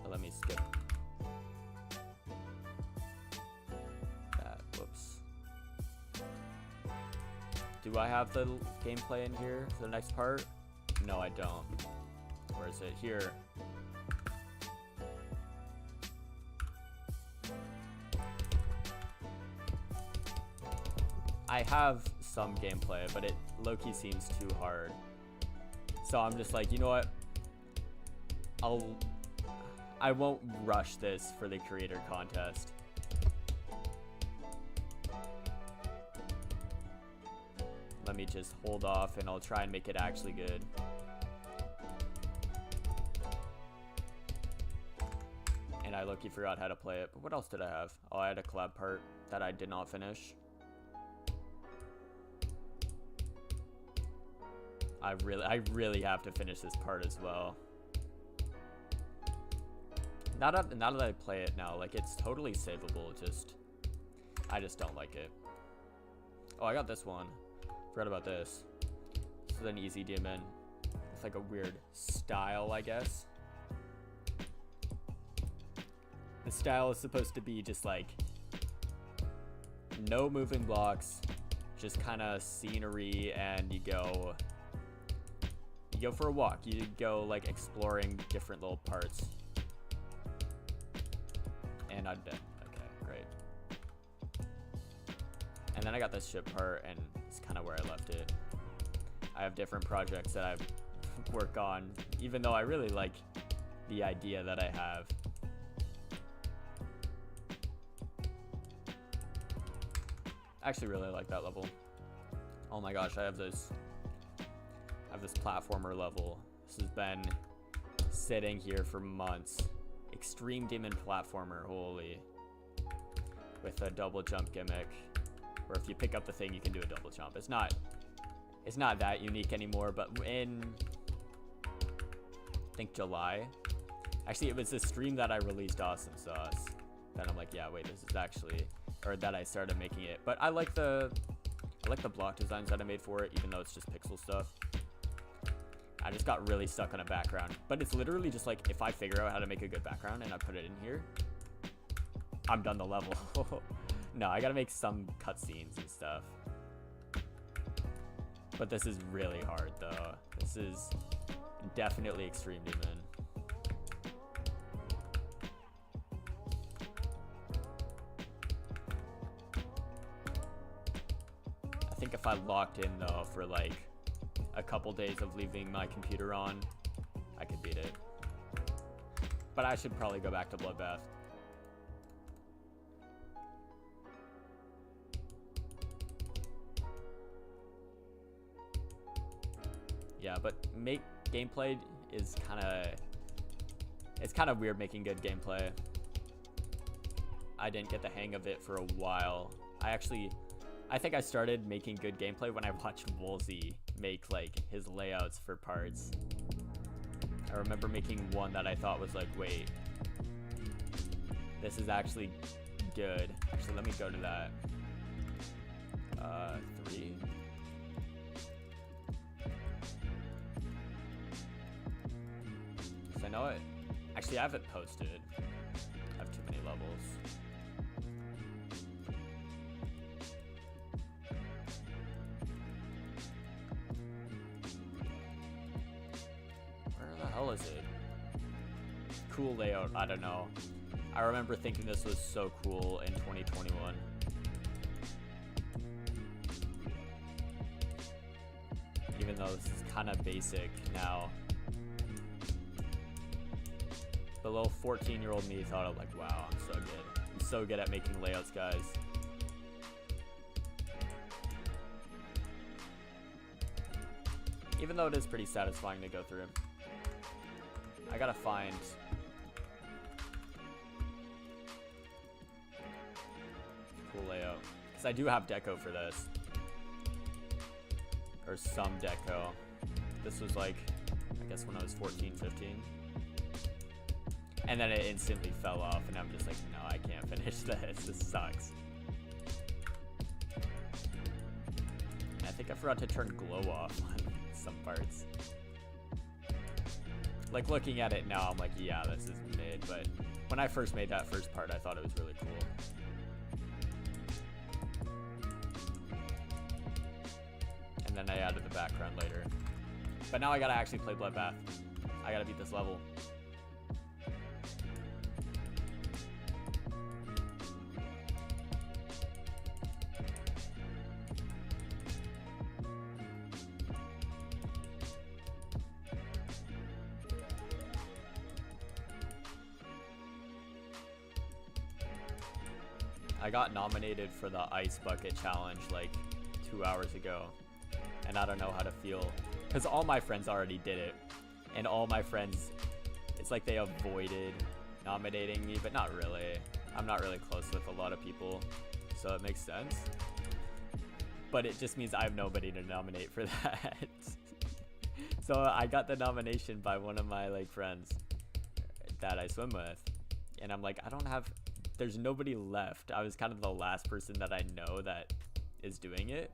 But let me skip that. Whoops. Do I have the gameplay in here for the next part? No, I don't. Where is it? Here. I have some gameplay, but it low-key seems too hard. So I'm just like, you know what? I won't rush this for the creator contest. Let me just hold off and I'll try and make it actually good. And I low-key forgot how to play it, but what else did I have? Oh, I had a collab part that I did not finish. I really have to finish this part as well. Now that I play it now, like it's totally savable, I just don't like it. Oh, I got this one. Forgot about this. This is an easy demon. It's like a weird style, I guess. The style is supposed to be just like no moving blocks, just kind of scenery, and you go for a walk. You go like exploring different little parts. And I'm dead. Okay, great. And then I got this ship part, and it's kind of where I left it. I have different projects that I work on, even though I really like the idea that I have. I actually really like that level. Oh my gosh, I have this platformer level. This has been sitting here for months. Extreme demon platformer, holy. With a double jump gimmick, where if you pick up the thing, you can do a double jump. It's not that unique anymore, but in, I think July. Actually, it was the stream that I released Awesome Sauce. Then I'm like, yeah, wait, this is actually, or that I started making it. But I like the block designs that I made for it, even though it's just pixel stuff. I just got really stuck on a background. But it's literally just like, if I figure out how to make a good background and I put it in here, I'm done the level. No, I gotta make some cutscenes and stuff. But this is really hard though. This is definitely Extreme Demon. I think if I locked in though for like a couple days of leaving my computer on, I could beat it. But I should probably go back to Bloodbath. Yeah, but gameplay is it's kind of weird making good gameplay. I didn't get the hang of it for a while. I think I started making good gameplay when I watched Woolsey make like his layouts for parts. I remember making one that I thought was like, wait, this is actually good. Actually, let me go to that. 3. So I know it. Actually, I haven't posted. I have too many levels. Where the hell is it? Cool layout. I don't know. I remember thinking this was so cool in 2021. Even though this is kind of basic now. The little 14-year-old me thought of like, wow, I'm so good. I'm so good at making layouts, guys. Even though it is pretty satisfying to go through. I gotta find... cool layout. Because I do have deco for this. Or some deco. This was like, I guess when I was 14, 15. And then it instantly fell off, and I'm just like, no, I can't finish this. This sucks. I think I forgot to turn glow off on some parts. Like, looking at it now, I'm like, yeah, this is mid, but when I first made that first part, I thought it was really cool. And then I added the background later. But now I gotta actually play Bloodbath. I gotta beat this level. I got nominated for the Ice Bucket Challenge like 2 hours ago, and I don't know how to feel, because all my friends already did it, and all my friends, it's like they avoided nominating me, but not really. I'm not really close with a lot of people, so it makes sense. But it just means I have nobody to nominate for that. So I got the nomination by one of my like friends that I swim with, and I'm like, I don't have... There's nobody left. I was kind of the last person that I know that is doing it.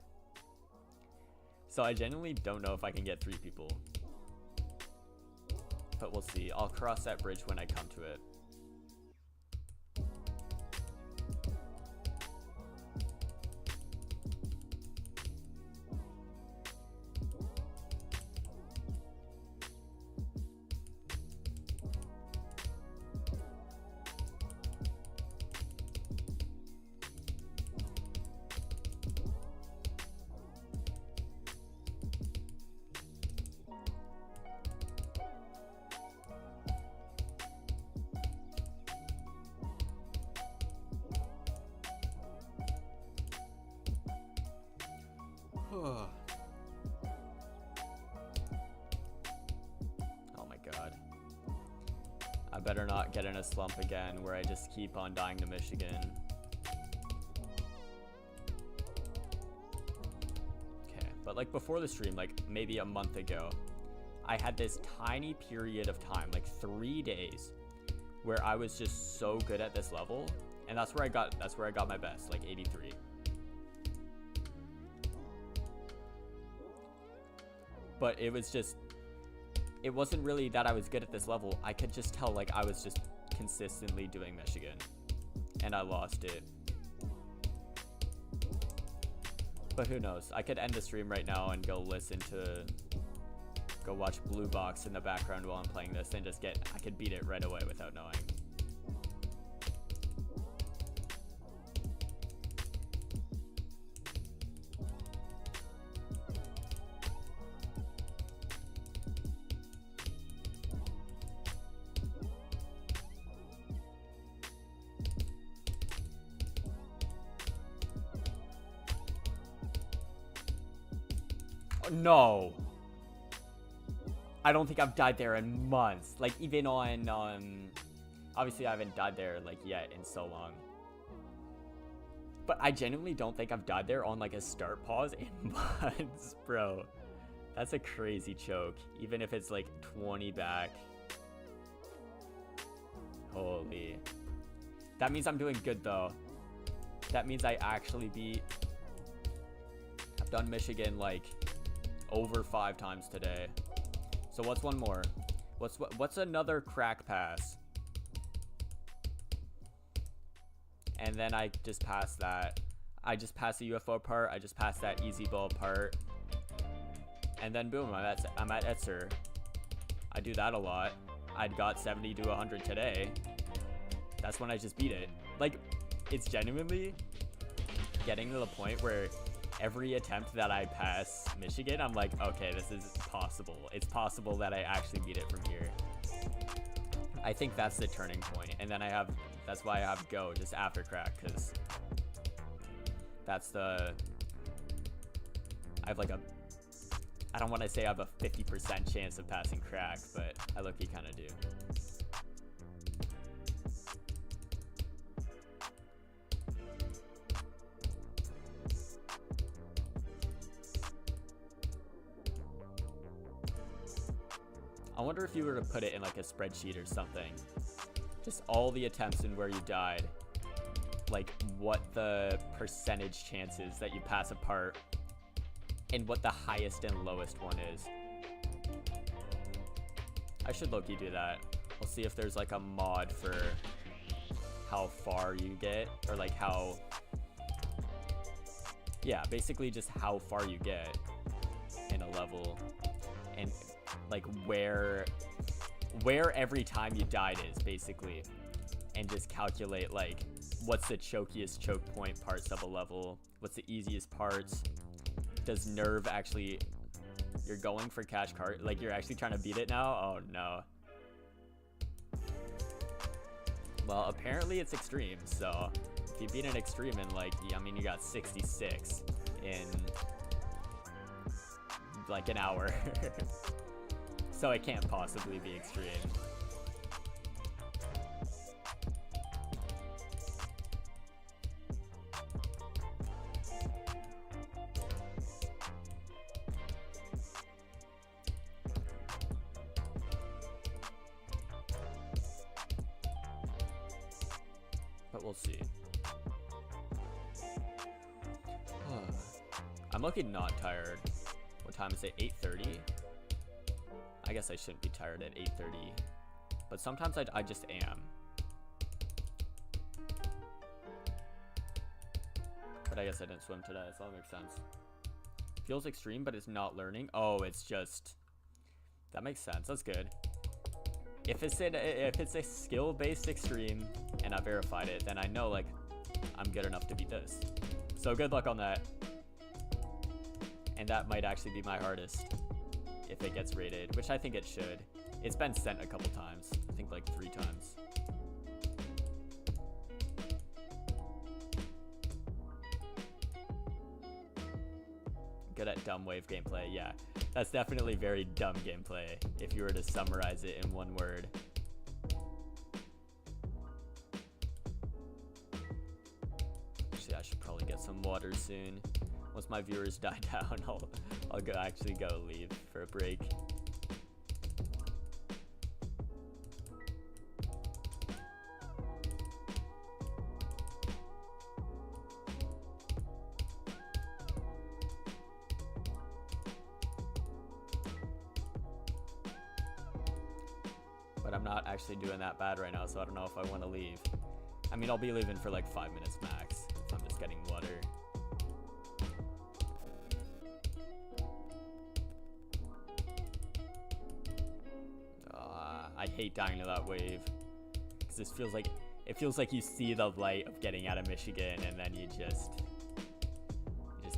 So I genuinely don't know if I can get 3 people. But we'll see. I'll cross that bridge when I come to it. Oh my god. I better not get in a slump again where I just keep on dying to Michigan. Okay, but like before the stream, like maybe a month ago, I had this tiny period of time, like 3 days, where I was just so good at this level, and that's where I got my best, like 83. But it was just, it wasn't really that I was good at this level. I could just tell like I was just consistently doing Michigan, and I lost it. But who knows? I could end the stream right now and go watch Blue Box in the background while I'm playing this, and just I could beat it right away without knowing. No, I don't think I've died there in months. Like even on obviously I haven't died there like yet in so long, but I genuinely don't think I've died there on like a start pause in months, bro. That's a crazy choke, even if it's like 20 back. Holy. That means I'm doing good though. That means I actually beat... I've done Michigan like over 5 times today. So what's one more? What's another crack pass? And then I just pass that. I just pass the UFO part. I just pass that easy ball part. And then boom, I'm at Etzer. I do that a lot. I got 70 to 100 today. That's when I just beat it. Like, it's genuinely getting to the point where every attempt that I pass Michigan, I'm like, okay, this is possible. It's possible that I actually beat it from here. I think that's the turning point. And then that's why I have go just after crack, because that's the, I have like a, I don't want to say I have a 50% chance of passing crack, but I low-key kind of do. I wonder if you were to put it in like a spreadsheet or something, just all the attempts and where you died, like what the percentage chances that you pass a part and what the highest and lowest one is. I should low-key do that. We'll see if there's like a mod for how far you get, or like how, yeah, basically just how far you get in a level, and like where every time you died is basically, and just calculate like what's the chokiest choke point parts of a level, what's the easiest parts. Does nerve actually, you're going for cash card, like you're actually trying to beat it now? Oh no. Well, apparently it's extreme, so if you beat an extreme in like, I mean, you got 66 in like an hour. So it can't possibly be extreme. But we'll see. I'm looking not tired. What time is it? 8:30? I guess I shouldn't be tired at 8:30, but sometimes I just am. But I guess I didn't swim today, so that makes sense. Feels extreme, but it's not learning. Oh, it's just, that makes sense. That's good. If it's a skill-based extreme and I verified it, then I know like I'm good enough to beat this. So good luck on that. And that might actually be my hardest if it gets rated, which I think it should. It's been sent a couple times. I think like 3 times. Good at dumb wave gameplay. Yeah, that's definitely very dumb gameplay if you were to summarize it in one word. Actually, I should probably get some water soon. Once my viewers die down, I'll go leave for a break. But I'm not actually doing that bad right now, so I don't know if I want to leave. I mean, I'll be leaving for like 5 minutes max if I'm just getting water. I hate dying to that wave, because this feels like, it feels like you see the light of getting out of Michigan and then you just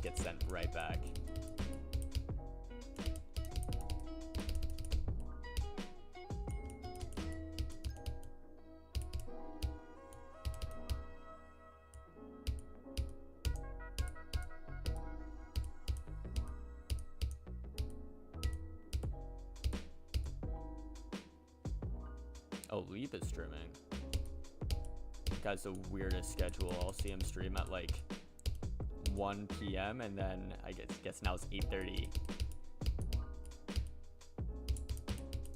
get sent right back. Oh, Leap is streaming. Guy's the weirdest schedule. I'll see him stream at like 1 p.m. and then I guess now it's 8:30.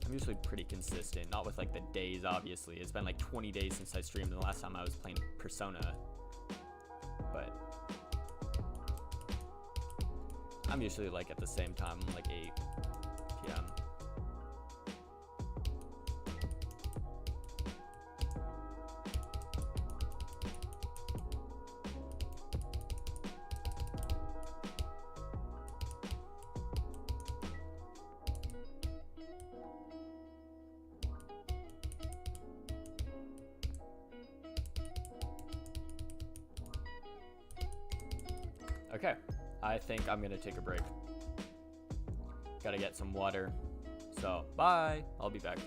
I'm usually pretty consistent, not with like the days, obviously. It's been like 20 days since I streamed the last time I was playing Persona. But I'm usually like at the same time, like 8 p.m. Okay, I think I'm gonna take a break. Gotta get some water. So, bye. I'll be back.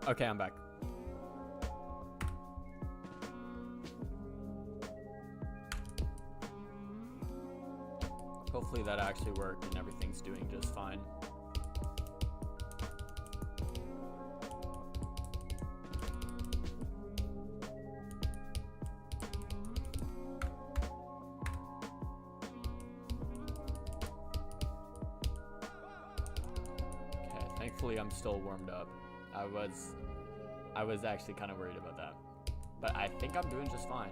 Okay, I'm back. Hopefully that actually worked and everything's doing just fine. Okay, thankfully I'm still warmed up. I was actually kind of worried about that. But I think I'm doing just fine.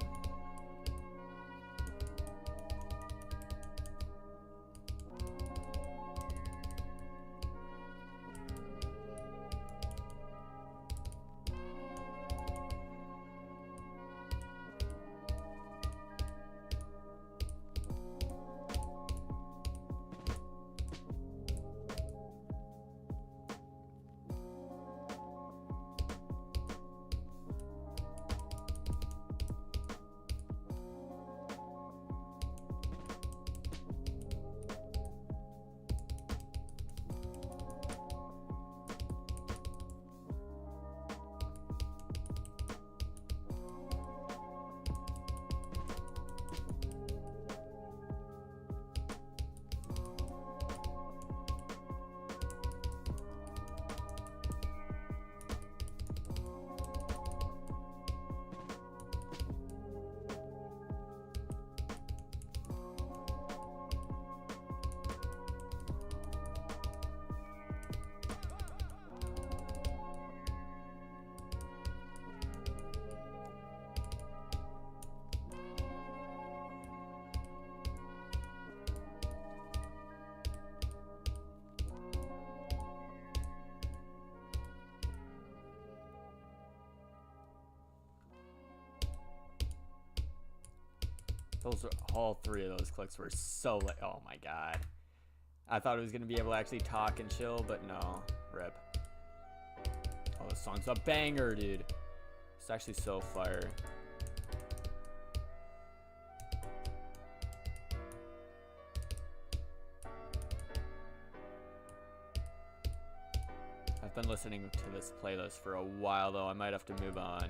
Those are, all three of those clicks were so like, oh my god. I thought it was gonna be able to actually talk and chill, but no. Rip. Oh, this song's a banger, dude. It's actually so fire. I've been listening to this playlist for a while though. I might have to move on.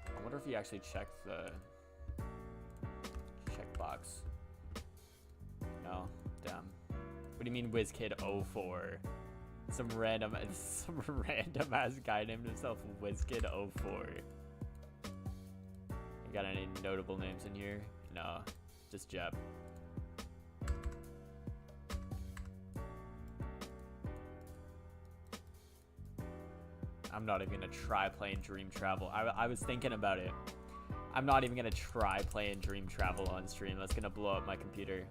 I wonder if he actually checked the checkbox. No, damn. What do you mean WizKid04? Some random ass guy named himself WizKid04. You got any notable names in here? No, just Jeb. I'm not even gonna try playing Dream Travel. I was thinking about it. I'm not even gonna try playing Dream Travel on stream. That's gonna blow up my computer.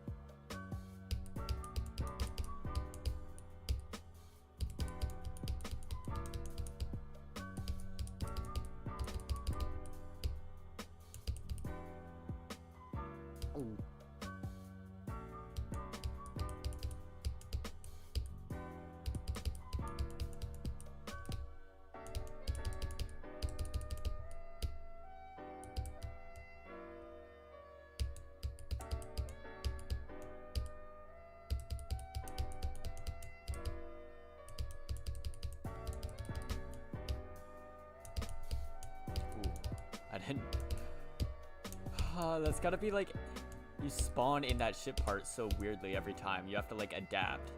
Ooh. I didn't. That's gotta be like, you spawn in that ship part so weirdly every time. You have to like adapt.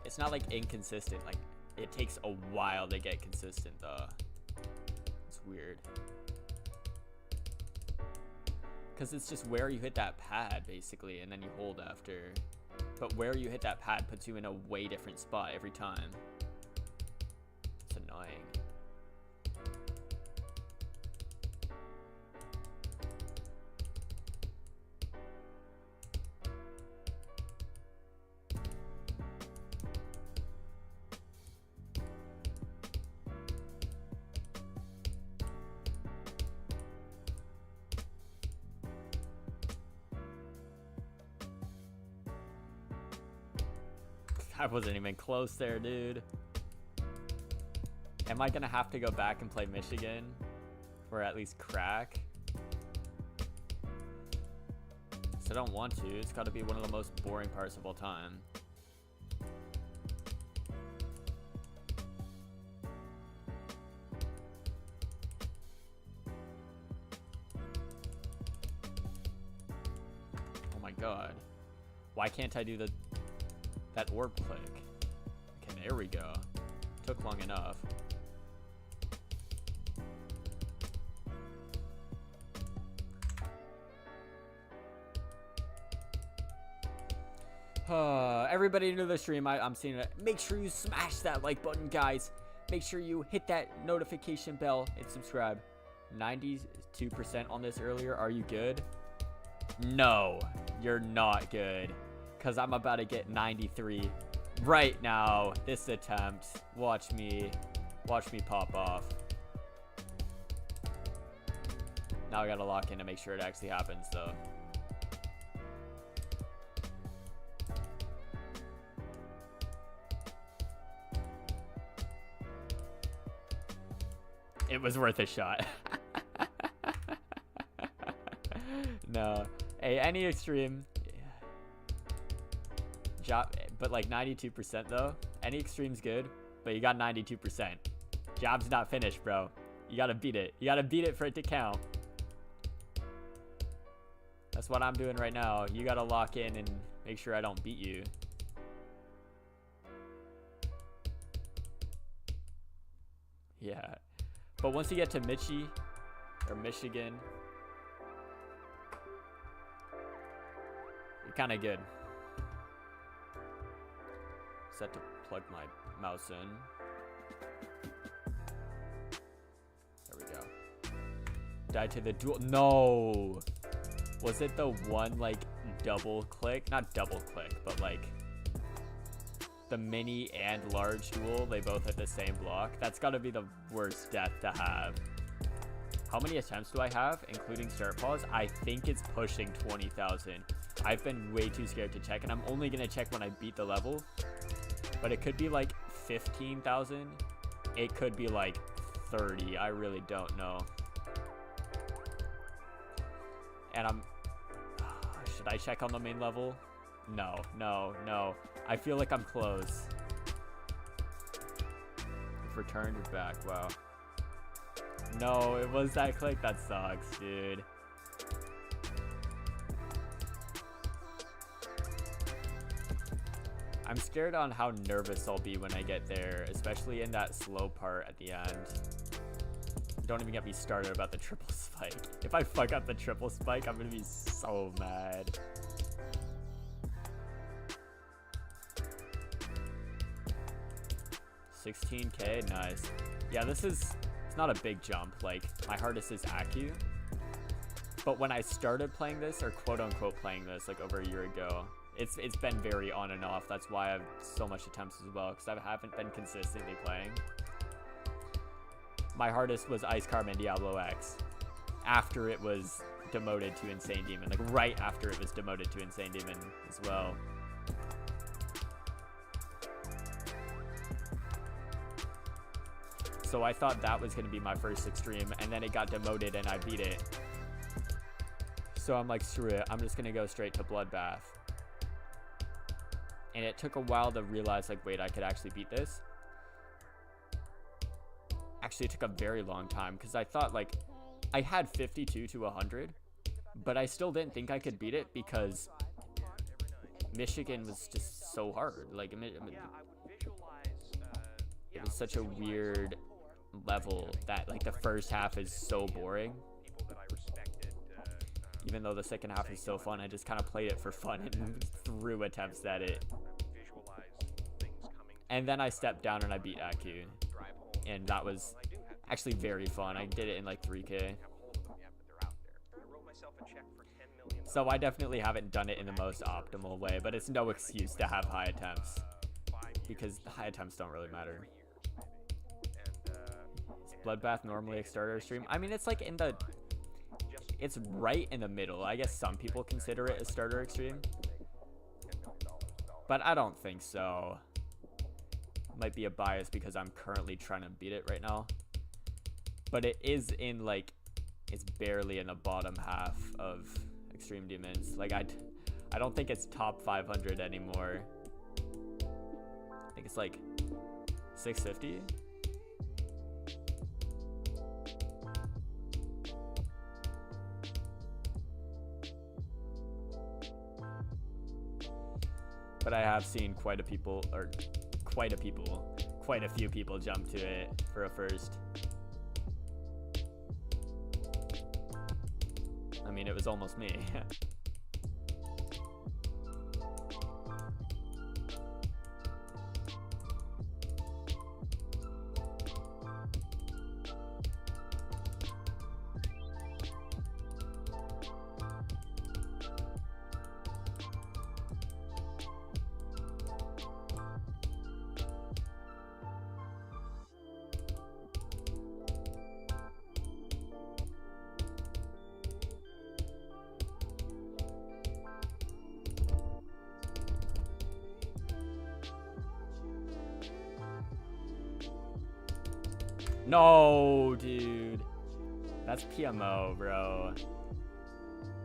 It's not like inconsistent. Like it takes a while to get consistent though. It's weird. Because it's just where you hit that pad basically, and then you hold after. But where you hit that pad puts you in a way different spot every time. It's annoying. I wasn't even close there, dude. Am I gonna have to go back and play Michigan? Or at least crack? So I don't want to. It's gotta be one of the most boring parts of all time. god. Why can't I do that orb click? Okay, there we go. Took long enough. Everybody new to the stream, I'm seeing it. Make sure you smash that like button, guys. Make sure you hit that notification bell and subscribe. 92% on this earlier. Are you good? No, you're not good. Because I'm about to get 93 right now. This attempt. Watch me pop off. Now I gotta lock in to make sure it actually happens, though. It was worth a shot. No. Hey, any extreme job, but like 92% though. Any extreme's good, but you got 92%. Job's not finished, bro. You gotta beat it. You gotta beat it for it to count. That's what I'm doing right now. You gotta lock in and make sure I don't beat you. Yeah. But once you get to Michigan, you're kind of good. Set to plug my mouse in. There we go. Die to the dual. No. Was it the one like double click? Not double click, but like the mini and large duel, they both hit the same block. That's got to be the worst death to have. How many attempts do I have, including start pause? I think it's pushing 20,000. I've been way too scared to check, and I'm only gonna check when I beat the level. But it could be like 15,000. It could be like 30. I really don't know. And should I check on the main level? No, no, no. I feel like I'm close. If returned, you're back. Wow. No, it was that click. That sucks, dude. I'm scared on how nervous I'll be when I get there, especially in that slow part at the end. Don't even get me started about the triple spike. If I fuck up the triple spike, I'm gonna be so mad. $16K, nice. Yeah, it's not a big jump. Like, my hardest is Acu. But when I started playing this, or quote unquote playing this, like over a year ago, it's been very on and off. That's why I have so much attempts as well, because I haven't been consistently playing. My hardest was Ice Carmen Diablo X, after it was demoted to Insane Demon. Like, right after it was demoted to Insane Demon as well. So I thought that was going to be my first extreme, and then it got demoted and I beat it. So I'm like, screw it. I'm just going to go straight to Bloodbath. And it took a while to realize, like, wait, I could actually beat this. Actually, it took a very long time, because I thought, like, I had 52 to 100, but I still didn't think I could beat it because Michigan was just so hard. Like, it was such a weird level that, like, the first half is so boring. Even though the second half is so fun, I just kind of played it for fun and threw attempts at it. And then I stepped down and I beat Acu. And that was actually very fun. I did it in like 3K. So I definitely haven't done it in the most optimal way, but it's no excuse to have high attempts, because high attempts don't really matter. Is Bloodbath normally a starter stream? I mean, it's like it's right in the middle. I guess some people consider it a starter extreme, but I don't think so. Might be a bias because I'm currently trying to beat it right now, but it is in, like, it's barely in the bottom half of Extreme Demons. Like, I don't think it's top 500 anymore. I think it's like 650. but I have seen quite a few people jump to it for a first. I mean, it was almost me. No, dude. That's PMO, bro.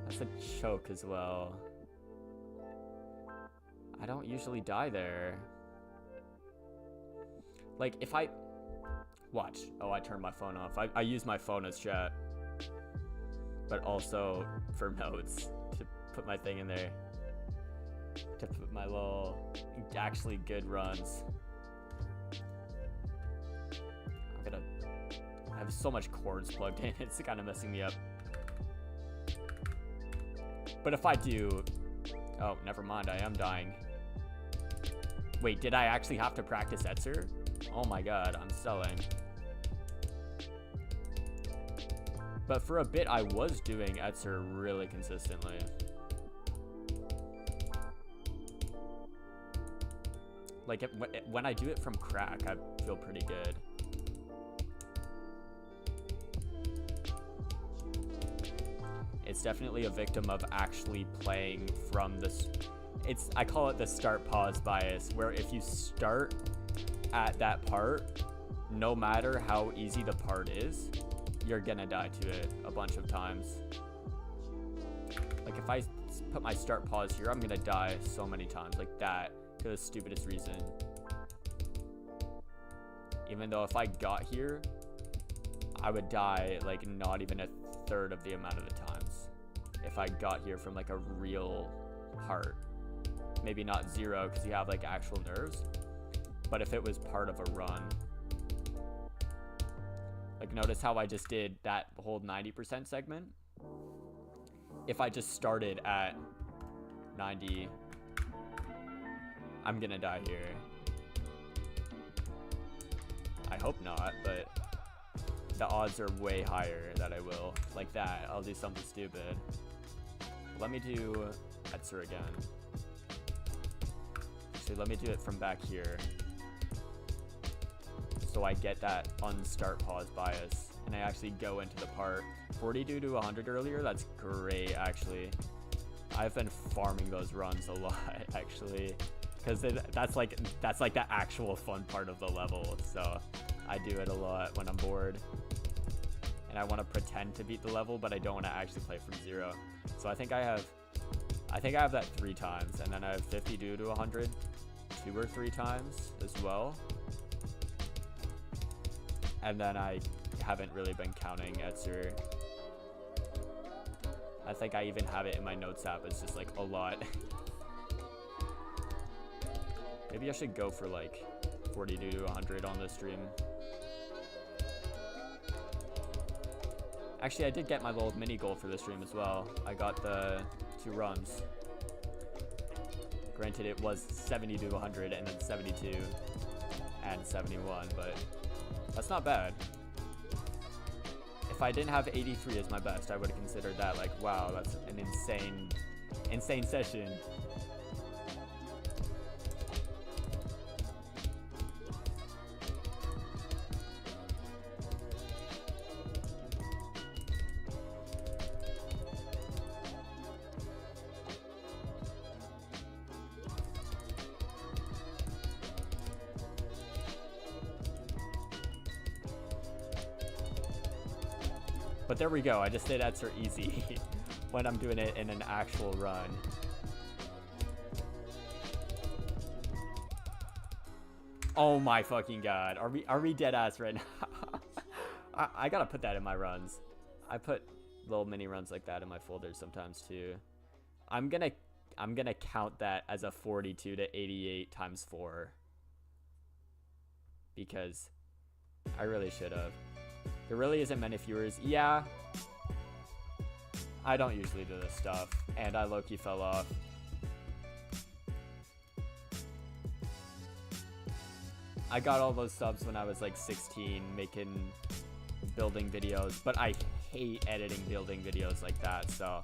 That's a choke as well. I don't usually die there. Like, if I... Watch. Oh, I turned my phone off. I use my phone as chat. But also for notes. To put my thing in there. To put my little... actually good runs. I have so much cords plugged in, it's kind of messing me up. But if I do... Oh, never mind, I am dying. Wait, did I actually have to practice Etzer? Oh my god, I'm selling. But for a bit, I was doing Etzer really consistently. Like, when I do it from crack, I feel pretty good. It's definitely a victim of actually playing from this. I call it the start pause bias, where if you start at that part, no matter how easy the part is, you're gonna die to it a bunch of times. Like if I put my start pause here, I'm gonna die so many times like that for the stupidest reason. Even though if I got here, I would die like not even a third of the amount of the times if I got here from like a real part. Maybe not zero because you have like actual nerves, but if it was part of a run. Like notice how I just did that whole 90% segment. If I just started at 90, I'm gonna die here. I hope not, but the odds are way higher that I will. Like that, I'll do something stupid. Let me do Etzer again. Actually, let me do it from back here. So I get that unstart pause bias. And I actually go into the part. 42 to 100 earlier, that's great actually. I've been farming those runs a lot actually. Because that's like the actual fun part of the level. So I do it a lot when I'm bored. And I want to pretend to beat the level, but I don't want to actually play from zero. So I think I have that 3 times, and then I have 50 due to 100 2 or 3 times as well. And then I haven't really been counting Etzer. I think I even have it in my notes app. It's just like a lot. Maybe I should go for like 42 to 100 on this stream. Actually, I did get my little mini goal for this stream as well. I got the 2 runs. Granted, it was 70 to 100 and then 72 and 71, but that's not bad. If I didn't have 83 as my best, I would have considered that like, wow, that's an insane session. But there we go, I just did Etzer easy when I'm doing it in an actual run. Oh my fucking god, are we dead ass right now? I gotta put that in my runs. I put little mini runs like that in my folders sometimes too. I'm gonna I'm gonna count that as a 42 to 88 times 4. Because I really should have. There really isn't many viewers. Yeah. I don't usually do this stuff. And I low-key fell off. I got all those subs when I was like 16, making building videos. But I hate editing building videos like that, so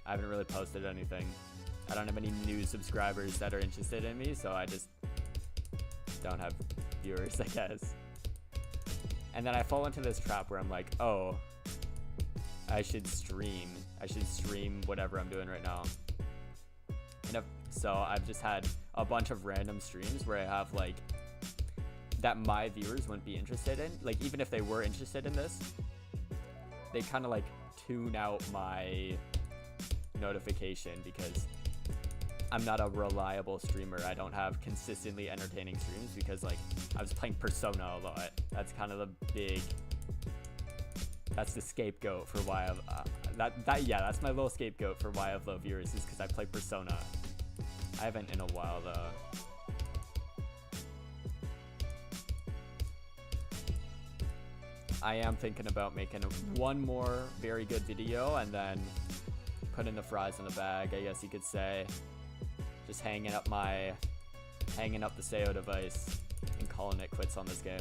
I haven't really posted anything. I don't have any new subscribers that are interested in me, so I just don't have viewers, I guess. And then I fall into this trap where I'm like, oh, I should stream. I should stream whatever I'm doing right now. And so I've just had a bunch of random streams where I have like that my viewers wouldn't be interested in. Like, even if they were interested in this, they kind of like tune out my notification because I'm not a reliable streamer. I don't have consistently entertaining streams because like I was playing Persona a lot. That's kind of the big, that's the scapegoat for why I've yeah, that's my little scapegoat for why I have low viewers, is because I play Persona. I haven't in a while though. I am thinking about making one more very good video and then putting the fries in the bag, I guess you could say. Just hanging up the Sayo device and calling it quits on this game.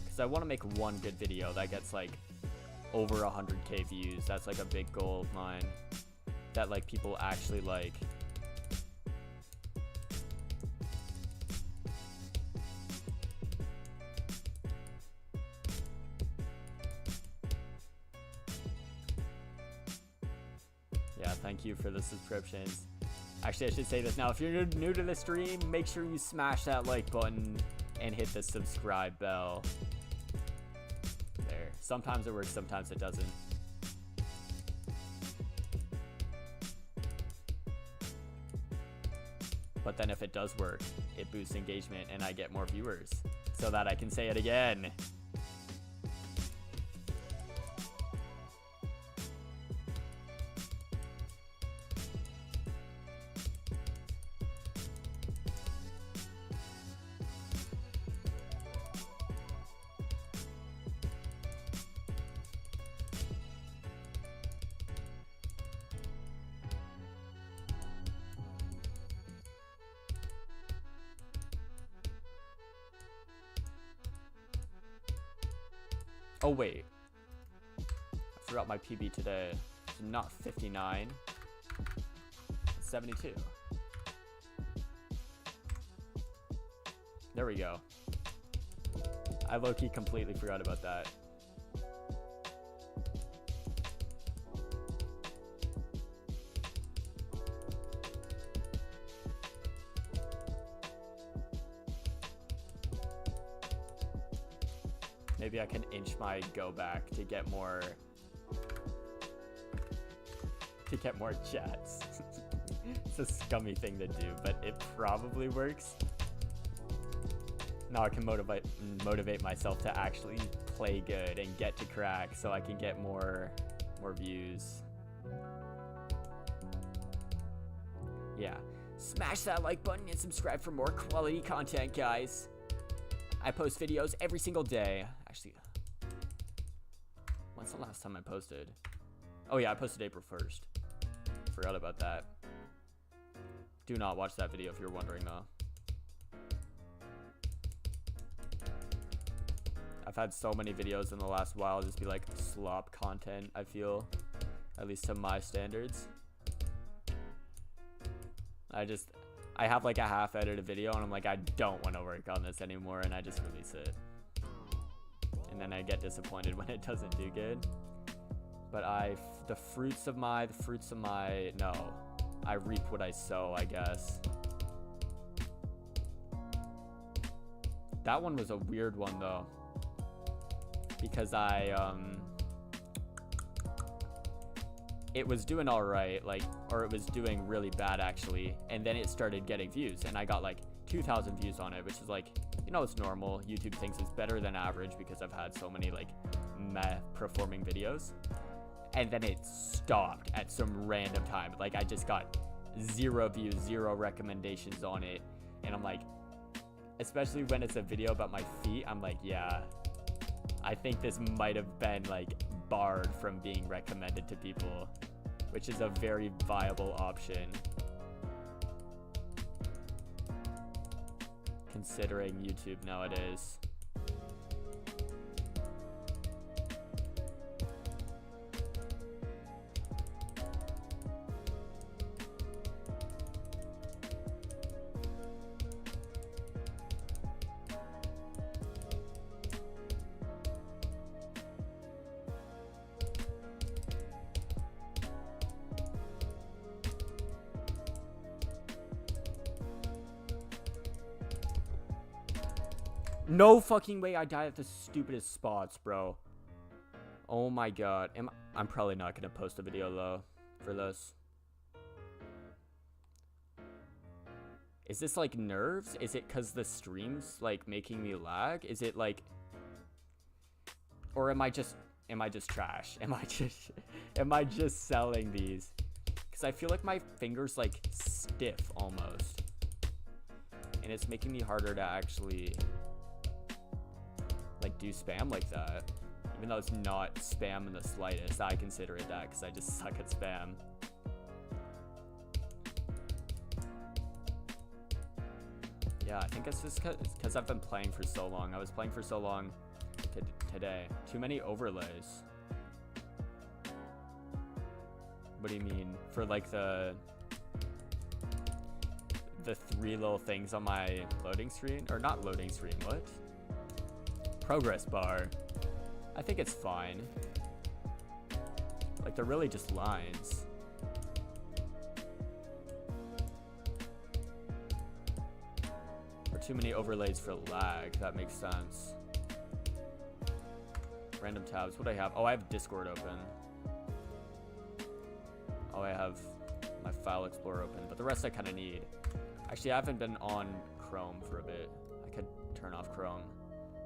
Because I want to make one good video that gets like over 100k views. That's like a big goal of mine that like people actually like. Yeah, thank you for the subscriptions. Actually, I should say this now. If you're new to the stream, make sure you smash that like button and hit the subscribe bell. There. Sometimes it works, sometimes it doesn't. But then if it does work, it boosts engagement and I get more viewers so that I can say it again. Oh wait, I forgot my PB today. It's not 59, it's 72. There we go. I low-key completely forgot about that. Maybe I can inch my go back to get more chats. It's a scummy thing to do, but it probably works. Now I can motivate myself to actually play good and get to crack so I can get more views. Yeah. Smash that like button and subscribe for more quality content, guys. I post videos every single day. Actually, when's the last time I posted? Oh yeah, I posted April 1st. Forgot about that. Do not watch that video if you're wondering though. I've had so many videos in the last while just be like slop content, I feel. At least to my standards. I have like a half edited video and I'm like, I don't want to work on this anymore, and I just release it. And then I get disappointed when it doesn't do good. But I reap what I sow, I guess. That one was a weird one though. Because it was doing all right, like, or it was doing really bad actually, and then it started getting views, and I got like 2,000 views on it, which is like, you know, it's normal. YouTube thinks it's better than average because I've had so many like meh performing videos. And then it stopped at some random time. Like, I just got 0 views, 0 recommendations on it, and I'm like, especially when it's a video about my feet, I'm like, yeah, I think this might have been like barred from being recommended to people, which is a very viable option considering YouTube nowadays. No fucking way I died at the stupidest spots, bro. Oh my god. I'm probably not gonna post a video though for this. Is this like nerves? Is it cause the stream's like making me lag? Is it like, or am I just trash? Am I just selling these? Cause I feel like my fingers like stiff almost, and it's making me harder to actually like do spam like that, even though it's not spam in the slightest. I consider it that because I just suck at spam. Yeah, I think it's just because I've been playing for so long. I was playing for so long today. Too many overlays. What do you mean? For like the 3 little things on my loading screen? Or not loading screen, what? Progress bar. I think it's fine. Like, they're really just lines. Or too many overlays for lag. That makes sense. Random tabs. What do I have? Oh, I have Discord open. Oh, I have my File Explorer open. But the rest I kind of need. Actually, I haven't been on Chrome for a bit. I could turn off Chrome,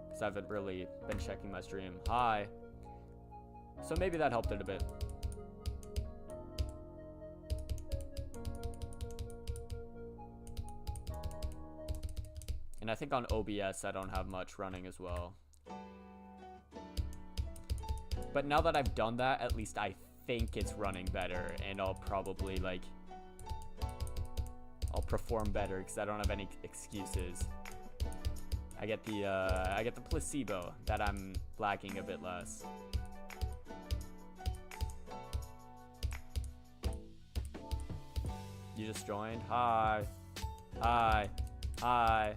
because I haven't really been checking my stream. Hi. So maybe that helped it a bit. And I think on OBS I don't have much running as well. But now that I've done that, at least I think it's running better, and I'll probably like, I'll perform better because I don't have any excuses. I get the placebo that I'm lagging a bit less. You just joined? Hi. Hi. Hi.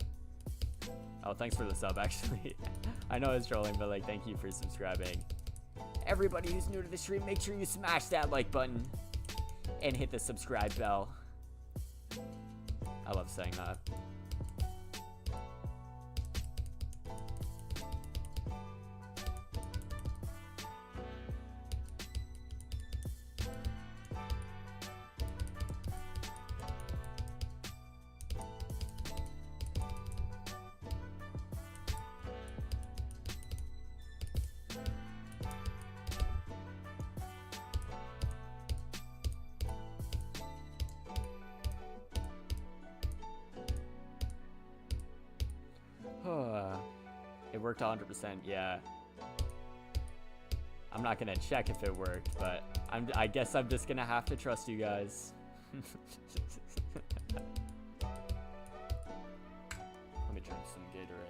Oh, thanks for the sub, actually. I know it's trolling, but like, thank you for subscribing. Everybody who's new to the stream, make sure you smash that like button and hit the subscribe bell. I love saying that. It worked 100%, yeah. I'm not gonna check if it worked, but I guess I'm just gonna have to trust you guys. Let me drink some Gatorade.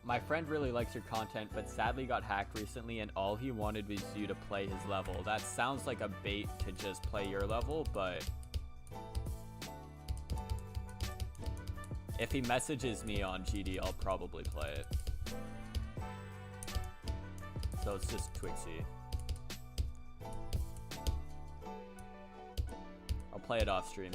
My friend really likes your content, but sadly got hacked recently, and all he wanted was you to play his level. That sounds like a bait to just play your level, but If he messages me on GD, I'll probably play it. So it's just Twixie. I'll play it off stream.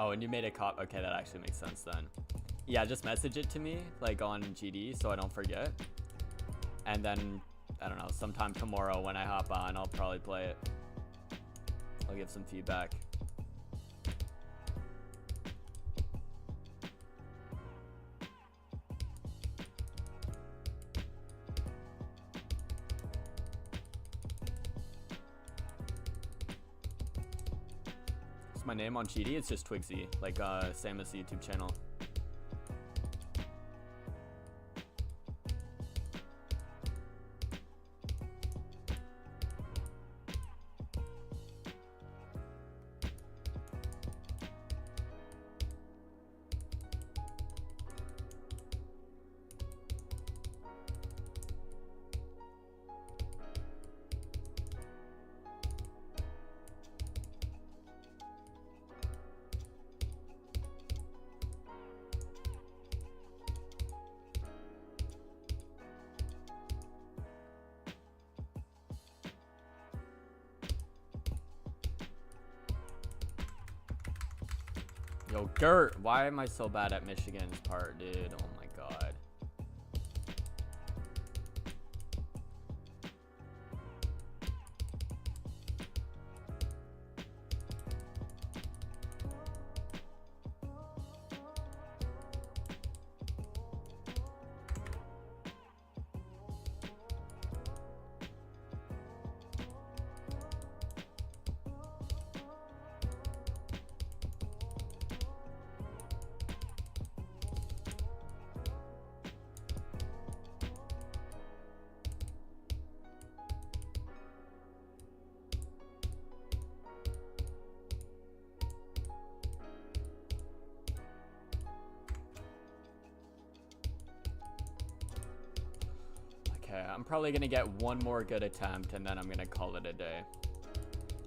Oh, and you made a cop. Okay, that actually makes sense then. Yeah, just message it to me, like on GD, so I don't forget. And then, I don't know, sometime tomorrow when I hop on, I'll probably play it. I'll give some feedback. My name on GD, it's just Twixie, like same as the YouTube channel. Yo, Gert, why am I so bad at Michigan's part, dude? Oh my god. Okay, I'm probably gonna get one more good attempt and then I'm gonna call it a day.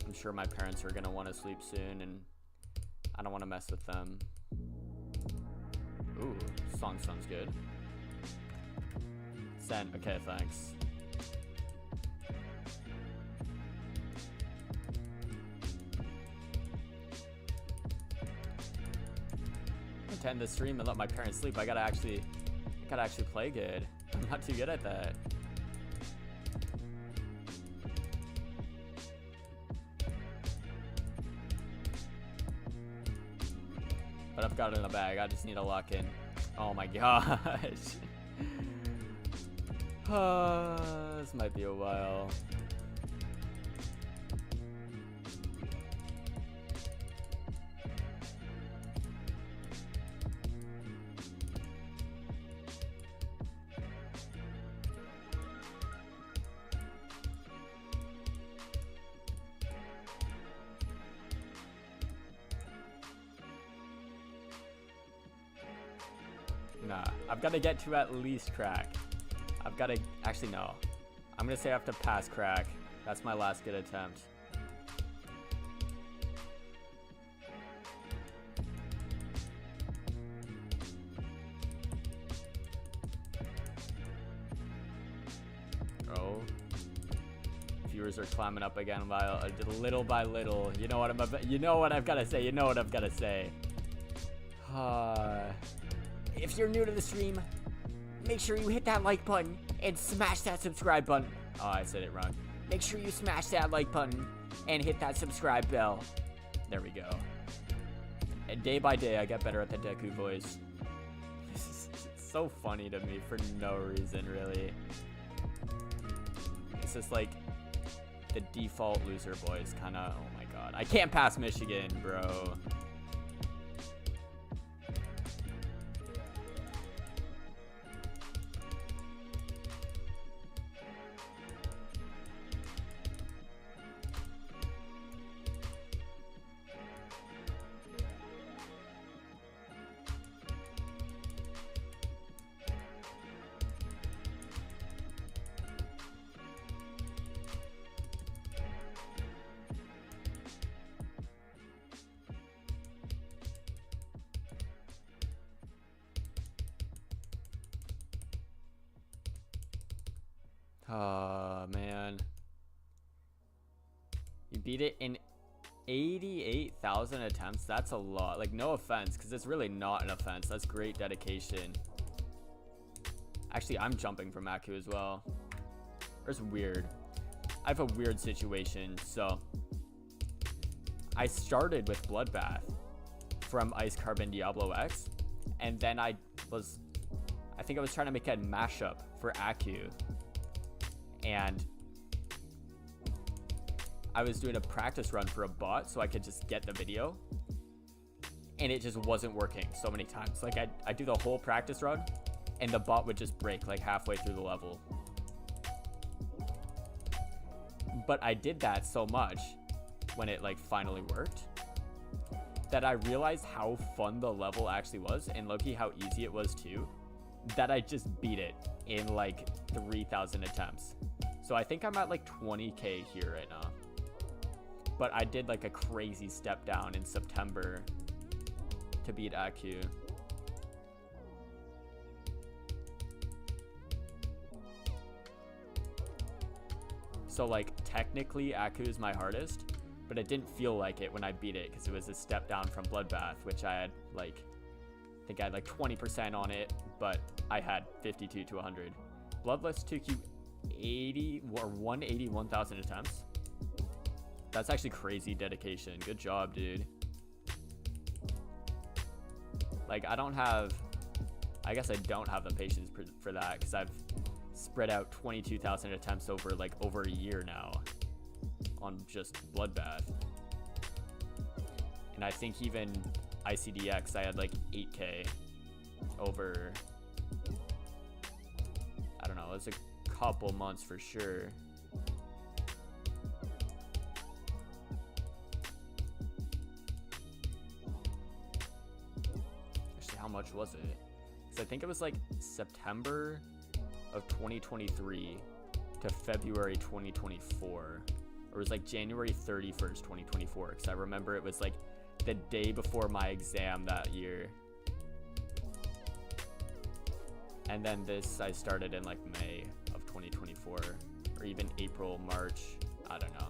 I'm sure my parents are gonna want to sleep soon and I don't want to mess with them. Ooh, song sounds good. Sent. Okay, thanks. To end the stream and let my parents sleep, I gotta actually play good. I'm not too good at that. But I've got it in the bag. I just need to lock in. Oh my gosh. This might be a while. Nah, I've got to get to at least crack. I've got to, actually no. I'm gonna say I have to pass crack. That's my last good attempt. Oh. Viewers are climbing up again by little by little. You know what I've got to say. You know what I've got to say. If you're new to the stream, make sure you hit that like button and smash that subscribe button. Oh, I said it wrong. Make sure you smash that like button and hit that subscribe bell. There we go. And day by day, I get better at the Deku voice. so funny to me for no reason, really. It's just like the default loser boys kind of. Oh my god, I can't pass Michigan, bro. Oh, man. You beat it in 88,000 attempts? That's a lot. Like, no offense, because it's really not an offense. That's great dedication. Actually, I'm jumping from Aku as well. It's weird. I have a weird situation. So, I started with Bloodbath from Ice Carbon Diablo X. And then I think I was trying to make a mashup for Aku. And I was doing a practice run for a bot so I could just get the video, and it just wasn't working so many times. Like I do the whole practice run and the bot would just break like halfway through the level. But I did that so much when it like finally worked that I realized how fun the level actually was, and low-key how easy it was too, that I just beat it in like 3,000 attempts. So I think I'm at like 20k here right now. But I did like a crazy step down in September to beat Aku. So like technically Aku is my hardest, but it didn't feel like it when I beat it because it was a step down from Bloodbath, which I had like, I think I had like 20% on it, but I had 52 to 100. Bloodless took you 80 or 181,000 attempts. That's actually crazy dedication. Good job, dude. Like I guess I don't have the patience for that because I've spread out 22,000 attempts over a year now on just Bloodbath. And I think even ICDX I had like 8k over, I don't know, it's a couple months for sure. Actually, how much was it? So I think it was like September of 2023 to February 2024, or it was like January 31st 2024, because I remember it was like the day before my exam that year. And then this I started in like May of 2024, or even April, March, I don't know.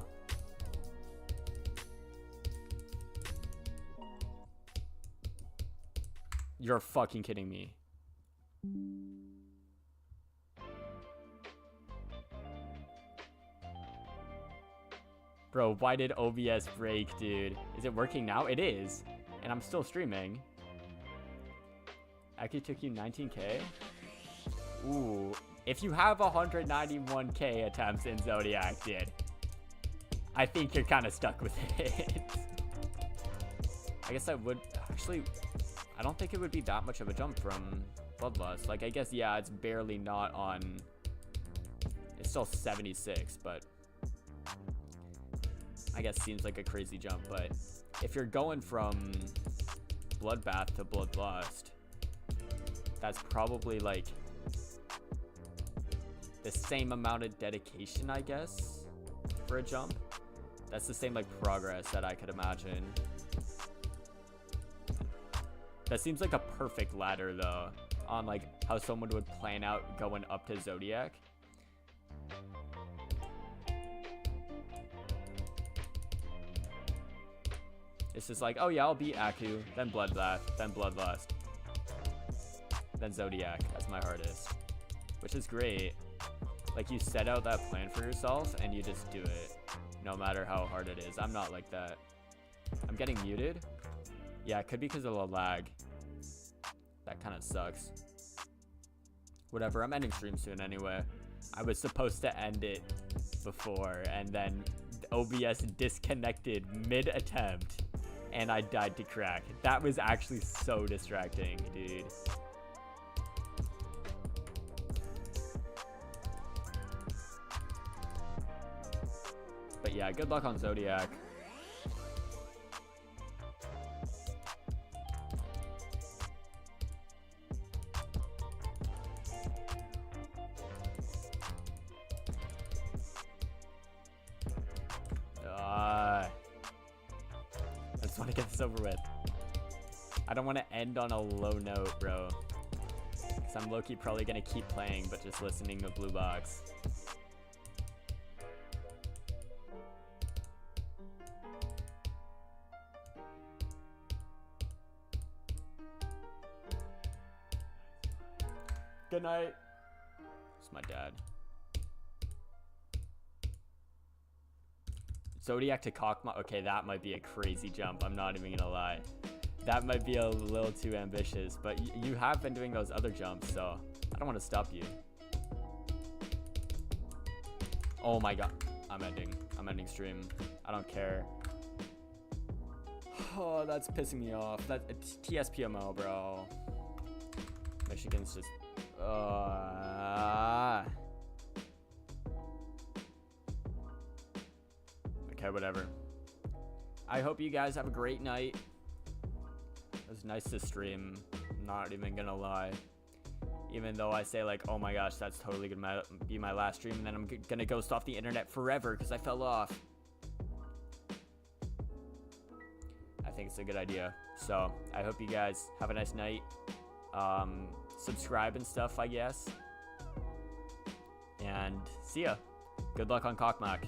You're fucking kidding me. Bro, why did OBS break, dude? Is it working now? It is. And I'm still streaming. Actually took you 19k? Ooh. If you have 191k attempts in Zodiac, dude, I think you're kind of stuck with it. I guess I would... Actually, I don't think it would be that much of a jump from Bloodlust. Like, I guess, yeah, it's barely not on... It's still 76, but... I guess seems like a crazy jump, but if you're going from Bloodbath to Bloodlust, that's probably like the same amount of dedication, I guess, for a jump. That's the same like progress that I could imagine. That seems like a perfect ladder though, on like how someone would plan out going up to Zodiac. It's just like, oh yeah, I'll beat Aku, then Bloodbath, then Bloodlust, then Zodiac as my hardest, which is great. Like, you set out that plan for yourself and you just do it, no matter how hard it is. I'm not like that. I'm getting muted. Yeah, it could be because of the lag. That kind of sucks. Whatever, I'm ending stream soon anyway. I was supposed to end it before, and then OBS disconnected mid-attempt, and I died to crack. That was actually so distracting, dude. But yeah, good luck on Zodiac. I just want to get this over with. I don't want to end on a low note, bro. Because I'm low-key probably going to keep playing, but just listening to Blue Box. Good night. It's my dad. Zodiac to Cockma. Okay, that might be a crazy jump. I'm not even gonna lie. That might be a little too ambitious, but you have been doing those other jumps, so I don't want to stop you. Oh my god. I'm ending stream. I don't care. Oh, that's pissing me off. It's TSPMO, bro. Michigan's just... Okay, whatever. I hope you guys have a great night. It was nice to stream. I'm not even gonna lie. Even though I say like, oh my gosh, that's totally gonna be my last stream, and then I'm gonna ghost off the internet forever because I fell off. I think it's a good idea. So I hope you guys have a nice night. Subscribe and stuff, I guess. And see ya. Good luck on Cockmack.